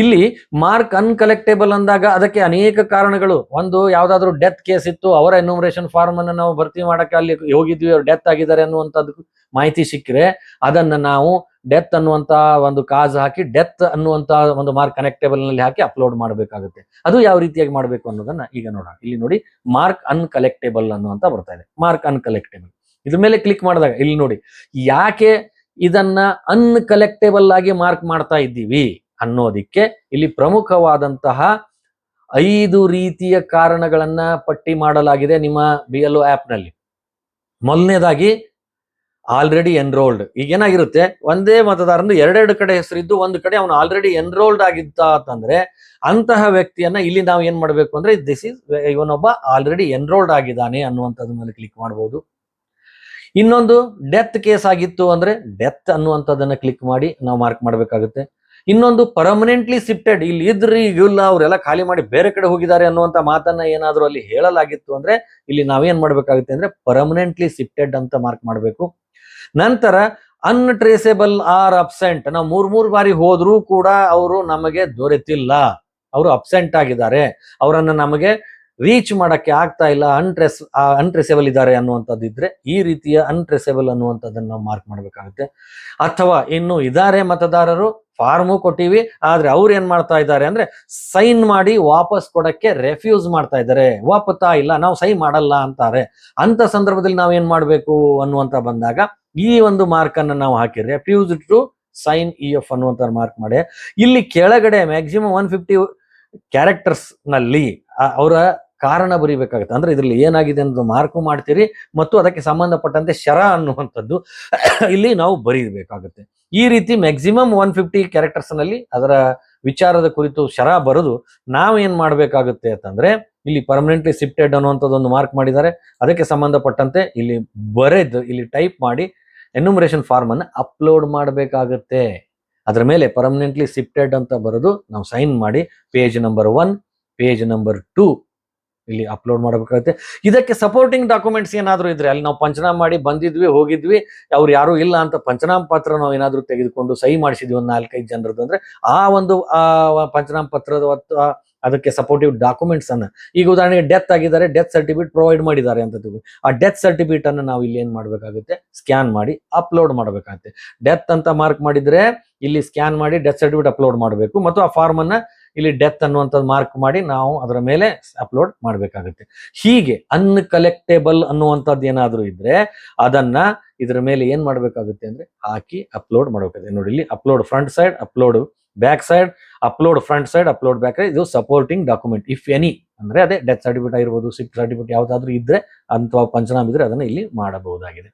ಇಲ್ಲಿ ಮಾರ್ಕ್ ಅನ್ಕಲೆಕ್ಟೇಬಲ್ ಅಂದಾಗ ಅದಕ್ಕೆ ಅನೇಕ ಕಾರಣಗಳು. ಒಂದು, ಯಾವ್ದಾದ್ರು ಡೆತ್ ಕೇಸ್ ಇತ್ತು, ಅವರ ಎನ್ಯೂಮರೇಷನ್ ಫಾರ್ಮ್ ಅನ್ನು ನಾವು ಭರ್ತಿ ಮಾಡಕ್ಕೆ ಅಲ್ಲಿ ಹೋಗಿದ್ವಿ, ಅವ್ರು ಡೆತ್ ಆಗಿದ್ದಾರೆ ಅನ್ನುವಂಥದ್ದು ಮಾಹಿತಿ ಸಿಕ್ಕರೆ ಅದನ್ನ ನಾವು ಡೆತ್ ಅನ್ನುವಂತ ಒಂದು ಕಾಜ್ ಹಾಕಿ ಡೆತ್ ಅನ್ನುವಂತ ಒಂದು ಮಾರ್ಕ್ ಕನೆಕ್ಟೇಬಲ್ ನಲ್ಲಿ ಹಾಕಿ ಅಪ್ಲೋಡ್ ಮಾಡಬೇಕಾಗುತ್ತೆ. ಅದು ಯಾವ ರೀತಿಯಾಗಿ ಮಾಡಬೇಕು ಅನ್ನೋದನ್ನ ಈಗ ನೋಡೋಣ. ಇಲ್ಲಿ ನೋಡಿ, ಮಾರ್ಕ್ ಅನ್ಕಲೆಕ್ಟೇಬಲ್ ಅನ್ನುವಂತ ಬರ್ತಾ ಇದೆ, ಮಾರ್ಕ್ ಅನ್ಕಲೆಕ್ಟೇಬಲ್. ಇದ್ರ ಮೇಲೆ ಕ್ಲಿಕ್ ಮಾಡಿದಾಗ ಇಲ್ಲಿ ನೋಡಿ, ಯಾಕೆ ಇದನ್ನ ಅನ್ಕಲೆಕ್ಟೇಬಲ್ ಆಗಿ ಮಾರ್ಕ್ ಮಾಡ್ತಾ ಇದ್ದೀವಿ ಅನ್ನೋದಿಕ್ಕೆ ಇಲ್ಲಿ ಪ್ರಮುಖವಾದಂತಹ 5 ರೀತಿಯ ಕಾರಣಗಳನ್ನ ಪಟ್ಟಿ ಮಾಡಲಾಗಿದೆ ನಿಮ್ಮ BLO ಆಪ್ ನಲ್ಲಿ. ಮೊದಲನೇದಾಗಿ, ಆಲ್ರೆಡಿ ಎನ್ರೋಲ್ಡ್. ಈಗ ಏನಾಗಿರುತ್ತೆ, ಒಂದೇ ಮತದಾರನು ಎರಡೆರಡು ಕಡೆ ಹೆಸರಿದ್ದು ಒಂದು ಕಡೆ ಅವನು ಆಲ್ರೆಡಿ ಎನ್ರೋಲ್ಡ್ ಆಗಿದ್ದ ಅಂತಂದ್ರೆ ಅಂತಹ ವ್ಯಕ್ತಿಯನ್ನ ಇಲ್ಲಿ ನಾವು ಏನ್ ಮಾಡ್ಬೇಕು ಅಂದ್ರೆ ಇವನೊಬ್ಬ ಆಲ್ರೆಡಿ ಎನ್ರೋಲ್ಡ್ ಆಗಿದ್ದಾನೆ ಅನ್ನುವಂಥದ್ರ ಮೇಲೆ ಕ್ಲಿಕ್ ಮಾಡಬಹುದು. ಇನ್ನೊಂದು, ಡೆತ್ ಕೇಸ್ ಆಗಿತ್ತು ಅಂದ್ರೆ ಡೆತ್ ಅನ್ನುವಂಥದ್ದನ್ನ ಕ್ಲಿಕ್ ಮಾಡಿ ನಾವು ಮಾರ್ಕ್ ಮಾಡಬೇಕಾಗುತ್ತೆ. ಇನ್ನೊಂದು, ಪರ್ಮನೆಂಟ್ಲಿ ಶಿಫ್ಟೆಡ್, ಇಲ್ಲಿ ಇದ್ರಿ ಇಲ್ಲ ಅವರೆಲ್ಲ ಖಾಲಿ ಮಾಡಿ ಬೇರೆ ಕಡೆ ಹೋಗಿದ್ದಾರೆ ಅನ್ನುವಂತ ಮಾತನ್ನ ಏನಾದ್ರೂ ಅಲ್ಲಿ ಹೇಳಲಾಗಿತ್ತು ಅಂದ್ರೆ ಇಲ್ಲಿ ನಾವೇನ್ ಮಾಡ್ಬೇಕಾಗುತ್ತೆ ಅಂದ್ರೆ ಪರ್ಮನೆಂಟ್ಲಿ ಶಿಫ್ಟೆಡ್ ಅಂತ ಮಾರ್ಕ್ ಮಾಡಬೇಕು. ನಂತರ ಅನ್ಟ್ರೇಸೇಬಲ್ ಆರ್ ಅಬ್ಸೆಂಟ್, ನಾವು 3 ಬಾರಿ ಹೋದ್ರೂ ಕೂಡ ಅವರು ನಮಗೆ ದೊರೆತಿಲ್ಲ, ಅವರು ಅಬ್ಸೆಂಟ್ ಆಗಿದ್ದಾರೆ, ಅವರನ್ನ ನಮಗೆ ರೀಚ್ ಮಾಡಕ್ಕೆ ಆಗ್ತಾ ಇಲ್ಲ, ಅನ್ಟ್ರೇಸೇಬಲ್ ಇದ್ದಾರೆ ಅನ್ನುವಂಥದ್ದು ಇದ್ರೆ ಈ ರೀತಿಯ ಅನ್ಟ್ರೇಸೇಬಲ್ ಅನ್ನುವಂಥದ್ದನ್ನ ನಾವು ಮಾರ್ಕ್ ಮಾಡಬೇಕಾಗುತ್ತೆ. ಅಥವಾ ಇನ್ನು ಇದಾರೆ ಮತದಾರರು, ಫಾರ್ಮು ಕೊಟ್ಟಿವಿ, ಆದ್ರೆ ಅವ್ರು ಏನ್ ಮಾಡ್ತಾ ಇದ್ದಾರೆ ಅಂದ್ರೆ ಸೈನ್ ಮಾಡಿ ವಾಪಸ್ ಕೊಡಕ್ಕೆ ರೆಫ್ಯೂಸ್ ಮಾಡ್ತಾ ಇದ್ದಾರೆ, ಒಪ್ಪುತ್ತಾ ಇಲ್ಲ, ನಾವು ಸೈನ್ ಮಾಡಲ್ಲ ಅಂತಾರೆ. ಅಂತ ಸಂದರ್ಭದಲ್ಲಿ ನಾವ್ ಏನ್ ಮಾಡ್ಬೇಕು ಅನ್ನುವಂತ ಬಂದಾಗ ಈ ಒಂದು ಮಾರ್ಕ್ ಅನ್ನ ನಾವು ಹಾಕಿ ರೆಫ್ಯೂಸ್ ಟು ಸೈನ್ EF ಅನ್ನುವಂತ ಮಾರ್ಕ್ ಮಾಡಿ ಇಲ್ಲಿ ಕೆಳಗಡೆ ಮ್ಯಾಕ್ಸಿಮಮ್ 150 ಕ್ಯಾರೆಕ್ಟರ್ಸ್ ನಲ್ಲಿ ಅವರ ಕಾರಣ ಬರೀಬೇಕಾಗುತ್ತೆ. ಅಂದ್ರೆ ಇದ್ರಲ್ಲಿ ಏನಾಗಿದೆ ಅನ್ನೋದು ಮಾರ್ಕು ಮಾಡ್ತೀರಿ ಮತ್ತು ಅದಕ್ಕೆ ಸಂಬಂಧಪಟ್ಟಂತೆ ಶರ ಅನ್ನುವಂಥದ್ದು ಇಲ್ಲಿ ನಾವು ಬರೀಬೇಕಾಗುತ್ತೆ. ಈ ರೀತಿ ಮ್ಯಾಕ್ಸಿಮಮ್ 150 ಕ್ಯಾರೆಕ್ಟರ್ಸ್ ನಲ್ಲಿ ಅದರ ವಿಚಾರದ ಕುರಿತು ಶರ ಬರೆದು ನಾವು ಏನ್ ಮಾಡ್ಬೇಕಾಗುತ್ತೆ ಅಂತಂದ್ರೆ ಇಲ್ಲಿ ಪರ್ಮನೆಂಟ್ಲಿ ಶಿಫ್ಟೆಡ್ ಅನ್ನುವಂಥದ್ದು ಒಂದು ಮಾರ್ಕ್ ಮಾಡಿದ್ದಾರೆ, ಅದಕ್ಕೆ ಸಂಬಂಧಪಟ್ಟಂತೆ ಇಲ್ಲಿ ಬರೆದು ಇಲ್ಲಿ ಟೈಪ್ ಮಾಡಿ ಎನ್ಯೂಮರೇಷನ್ ಫಾರ್ಮ್ ಅನ್ನು ಅಪ್ಲೋಡ್ ಮಾಡಬೇಕಾಗುತ್ತೆ. ಅದರ ಮೇಲೆ ಪರ್ಮನೆಂಟ್ಲಿ ಶಿಫ್ಟೆಡ್ ಅಂತ ಬರೆದು ನಾವು ಸೈನ್ ಮಾಡಿ ಪೇಜ್ ನಂಬರ್ 1, ಪೇಜ್ ನಂಬರ್ 2 ಇಲ್ಲಿ ಅಪ್ಲೋಡ್ ಮಾಡಬೇಕಾಗುತ್ತೆ. ಇದಕ್ಕೆ ಸಪೋರ್ಟಿಂಗ್ ಡಾಕ್ಯುಮೆಂಟ್ಸ್ ಏನಾದ್ರು ಇದ್ರೆ, ಅಲ್ಲಿ ನಾವು ಪಂಚನಾಮ ಮಾಡಿ ಬಂದಿದ್ವಿ ಹೋಗಿದ್ವಿ, ಅವ್ರು ಯಾರು ಇಲ್ಲ ಅಂತ ಪಂಚನಾಮ ಪತ್ರ ನಾವು ಏನಾದ್ರು ತೆಗೆದುಕೊಂಡು ಸಹಿ ಮಾಡಿಸಿದ್ವಿ ಒಂದು 4-5 ಜನರದ್ದು ಅಂದ್ರೆ ಆ ಒಂದು ಪಂಚನಾಮ ಪತ್ರದ ಅದಕ್ಕೆ ಸಪೋರ್ಟಿವ್ ಡಾಕ್ಯುಮೆಂಟ್ಸ್ ಅನ್ನ, ಈಗ ಉದಾಹರಣೆಗೆ ಡೆತ್ ಆಗಿದ್ದಾರೆ, ಡೆತ್ ಸರ್ಟಿಫಿಕೇಟ್ ಪ್ರೊವೈಡ್ ಮಾಡಿದ್ದಾರೆ ಅಂತ ಆ ಡೆತ್ ಸರ್ಟಿಫಿಕೇಟ್ ಅನ್ನು ನಾವು ಇಲ್ಲಿ ಏನ್ ಮಾಡ್ಬೇಕಾಗುತ್ತೆ, ಸ್ಕ್ಯಾನ್ ಮಾಡಿ ಅಪ್ಲೋಡ್ ಮಾಡಬೇಕಾಗುತ್ತೆ. ಡೆತ್ ಅಂತ ಮಾರ್ಕ್ ಮಾಡಿದ್ರೆ ಇಲ್ಲಿ ಸ್ಕ್ಯಾನ್ ಮಾಡಿ ಡೆತ್ ಸರ್ಟಿಫಿಕೇಟ್ ಅಪ್ಲೋಡ್ ಮಾಡಬೇಕು ಮತ್ತು ಆ ಫಾರ್ಮ್ ಅನ್ನ ಇಲ್ಲಿ ಡೆತ್ ಅನ್ನುವಂಥದ್ದು ಮಾರ್ಕ್ ಮಾಡಿ ನಾವು ಅದರ ಮೇಲೆ ಅಪ್ಲೋಡ್ ಮಾಡಬೇಕಾಗುತ್ತೆ. ಹೀಗೆ ಅನ್ಕಲೆಕ್ಟೇಬಲ್ ಅನ್ನುವಂಥದ್ದು ಏನಾದ್ರೂ ಇದ್ರೆ ಅದನ್ನ ಇದರ ಮೇಲೆ ಏನ್ ಮಾಡ್ಬೇಕಾಗುತ್ತೆ ಅಂದ್ರೆ ಹಾಕಿ ಅಪ್ಲೋಡ್ ಮಾಡಬೇಕಾಗುತ್ತೆ. ನೋಡಿ, ಇಲ್ಲಿ upload front side, upload back side, upload front side, upload back side, ಇದು ಸಪೋರ್ಟಿಂಗ್ ಡಾಕ್ಯುಮೆಂಟ್ ಇಫ್ ಎನಿ ಅಂದ್ರೆ ಅದೇ ಡೆತ್ ಸರ್ಟಿಫಿಕೇಟ್ ಆಗಿರ್ಬೋದು, ಶಿಫ್ಟ್ ಸರ್ಟಿಫಿಕೇಟ್ ಯಾವ್ದಾದ್ರು ಇದ್ರೆ ಅಥವಾ ಪಂಚನಾಮ ಇದ್ರೆ ಅದನ್ನ ಇಲ್ಲಿ ಮಾಡಬಹುದಾಗಿದೆ.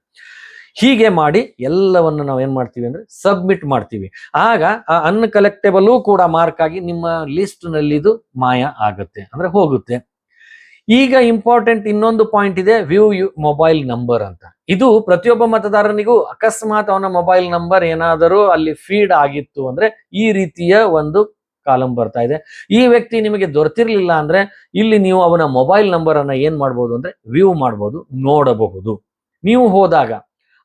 ಹೀಗೆ ಮಾಡಿ ಎಲ್ಲವನ್ನು ನಾವು ಏನ್ ಮಾಡ್ತೀವಿ ಅಂದ್ರೆ ಸಬ್ಮಿಟ್ ಮಾಡ್ತೀವಿ. ಆಗ ಆ ಅನ್ಕಲೆಕ್ಟೇಬಲ್ ಕೂಡ ಮಾರ್ಕ್ ಆಗಿ ನಿಮ್ಮ ಲಿಸ್ಟ್ ನಲ್ಲಿ ಇದು ಮಾಯ ಆಗುತ್ತೆ, ಅಂದ್ರೆ ಹೋಗುತ್ತೆ. ಈಗ ಇಂಪಾರ್ಟೆಂಟ್ ಇನ್ನೊಂದು ಪಾಯಿಂಟ್ ಇದೆ, ವ್ಯೂ ಮೊಬೈಲ್ ನಂಬರ್ ಅಂತ. ಇದು ಪ್ರತಿಯೊಬ್ಬ ಮತದಾರನಿಗೂ ಅಕಸ್ಮಾತ್ ಅವನ ಮೊಬೈಲ್ ನಂಬರ್ ಏನಾದರೂ ಅಲ್ಲಿ ಫೀಡ್ ಆಗಿತ್ತು ಅಂದ್ರೆ ಈ ರೀತಿಯ ಒಂದು ಕಾಲಂ ಬರ್ತಾ ಇದೆ. ಈ ವ್ಯಕ್ತಿ ನಿಮಗೆ ದೊರೆತಿರ್ಲಿಲ್ಲ ಅಂದ್ರೆ ಇಲ್ಲಿ ನೀವು ಅವನ ಮೊಬೈಲ್ ನಂಬರ್ ಅನ್ನ ಏನ್ ಮಾಡ್ಬೋದು ಅಂದ್ರೆ ವ್ಯೂ ಮಾಡ್ಬೋದು, ನೋಡಬಹುದು. ನೀವು ಹೋದಾಗ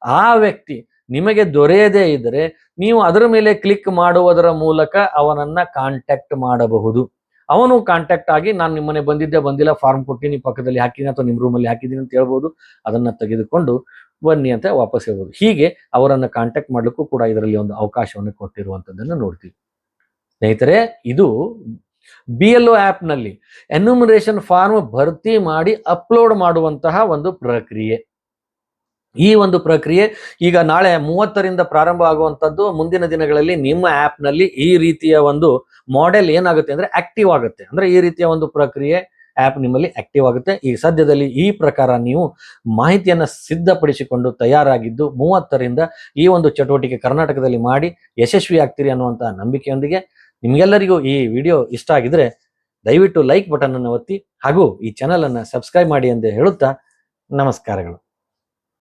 ಆ ವ್ಯಕ್ತಿ ನಿಮಗೆ ದೊರೆಯದೇ ಇದ್ರೆ ನೀವು ಅದರ ಮೇಲೆ ಕ್ಲಿಕ್ ಮಾಡುವುದರ ಮೂಲಕ ಅವನನ್ನ ಕಾಂಟ್ಯಾಕ್ಟ್ ಮಾಡಬಹುದು. ಅವನು ಕಾಂಟ್ಯಾಕ್ಟ್ ಆಗಿ ನಾನು ನಿಮ್ಮನೆ ಬಂದಿದ್ದೆ, ಬಂದಿಲ್ಲ, ಫಾರ್ಮ್ ಕೊಟ್ಟಿನಿ, ಪಕ್ಕದಲ್ಲಿ ಹಾಕಿನಿ ಅಥವಾ ನಿಮ್ಮ ರೂಮಲ್ಲಿ ಹಾಕಿದ್ದೀನಿ ಅಂತ ಹೇಳ್ಬೋದು. ಅದನ್ನ ತೆಗೆದುಕೊಂಡು ಬನ್ನಿ ಅಂತ ವಾಪಸ್ ಹೇಳ್ಬೋದು. ಹೀಗೆ ಅವರನ್ನ ಕಾಂಟ್ಯಾಕ್ಟ್ ಮಾಡ್ಲಿಕ್ಕೂ ಕೂಡ ಇದರಲ್ಲಿ ಒಂದು ಅವಕಾಶವನ್ನು ಕೊಟ್ಟಿರುವಂತದ್ದನ್ನು ನೋಡ್ತೀವಿ. ಸ್ನೇಹಿತರೆ, ಇದು BLO ಆಪ್ ನಲ್ಲಿ ಎನ್ಯೂಮರೇಷನ್ ಫಾರ್ಮ್ ಭರ್ತಿ ಮಾಡಿ ಅಪ್ಲೋಡ್ ಮಾಡುವಂತಹ ಒಂದು ಪ್ರಕ್ರಿಯೆ. ಈ ಒಂದು ಪ್ರಕ್ರಿಯೆ ಈಗ ನಾಳೆ 30ರಿಂದ ಪ್ರಾರಂಭ ಆಗುವಂತದ್ದು. ಮುಂದಿನ ದಿನಗಳಲ್ಲಿ ನಿಮ್ಮ ಆಪ್ ನಲ್ಲಿ ಈ ರೀತಿಯ ಒಂದು ಮಾಡೆಲ್ ಏನಾಗುತ್ತೆ ಅಂದ್ರೆ ಆಕ್ಟಿವ್ ಆಗುತ್ತೆ. ಅಂದ್ರೆ ಈ ರೀತಿಯ ಒಂದು ಪ್ರಕ್ರಿಯೆ ಆಪ್ ನಿಮ್ಮಲ್ಲಿ ಆಕ್ಟಿವ್ ಆಗುತ್ತೆ. ಈ ಸದ್ಯದಲ್ಲಿ ಈ ಪ್ರಕಾರ ನೀವು ಮಾಹಿತಿಯನ್ನ ಸಿದ್ಧಪಡಿಸಿಕೊಂಡು ತಯಾರಾಗಿದ್ದು 30ರಿಂದ ಈ ಒಂದು ಚಟುವಟಿಕೆ ಕರ್ನಾಟಕದಲ್ಲಿ ಮಾಡಿ ಯಶಸ್ವಿ ಆಗ್ತೀರಿ ಅನ್ನುವಂತ ನಂಬಿಕೆಯೊಂದಿಗೆ, ನಿಮ್ಗೆಲ್ಲರಿಗೂ ಈ ವಿಡಿಯೋ ಇಷ್ಟ ಆಗಿದ್ರೆ ದಯವಿಟ್ಟು ಲೈಕ್ ಬಟನ್ ಅನ್ನು ಒತ್ತಿ ಹಾಗೂ ಈ ಚಾನೆಲ್ ಅನ್ನ ಸಬ್ಸ್ಕ್ರೈಬ್ ಮಾಡಿ ಎಂದು ಹೇಳುತ್ತಾ ನಮಸ್ಕಾರಗಳು.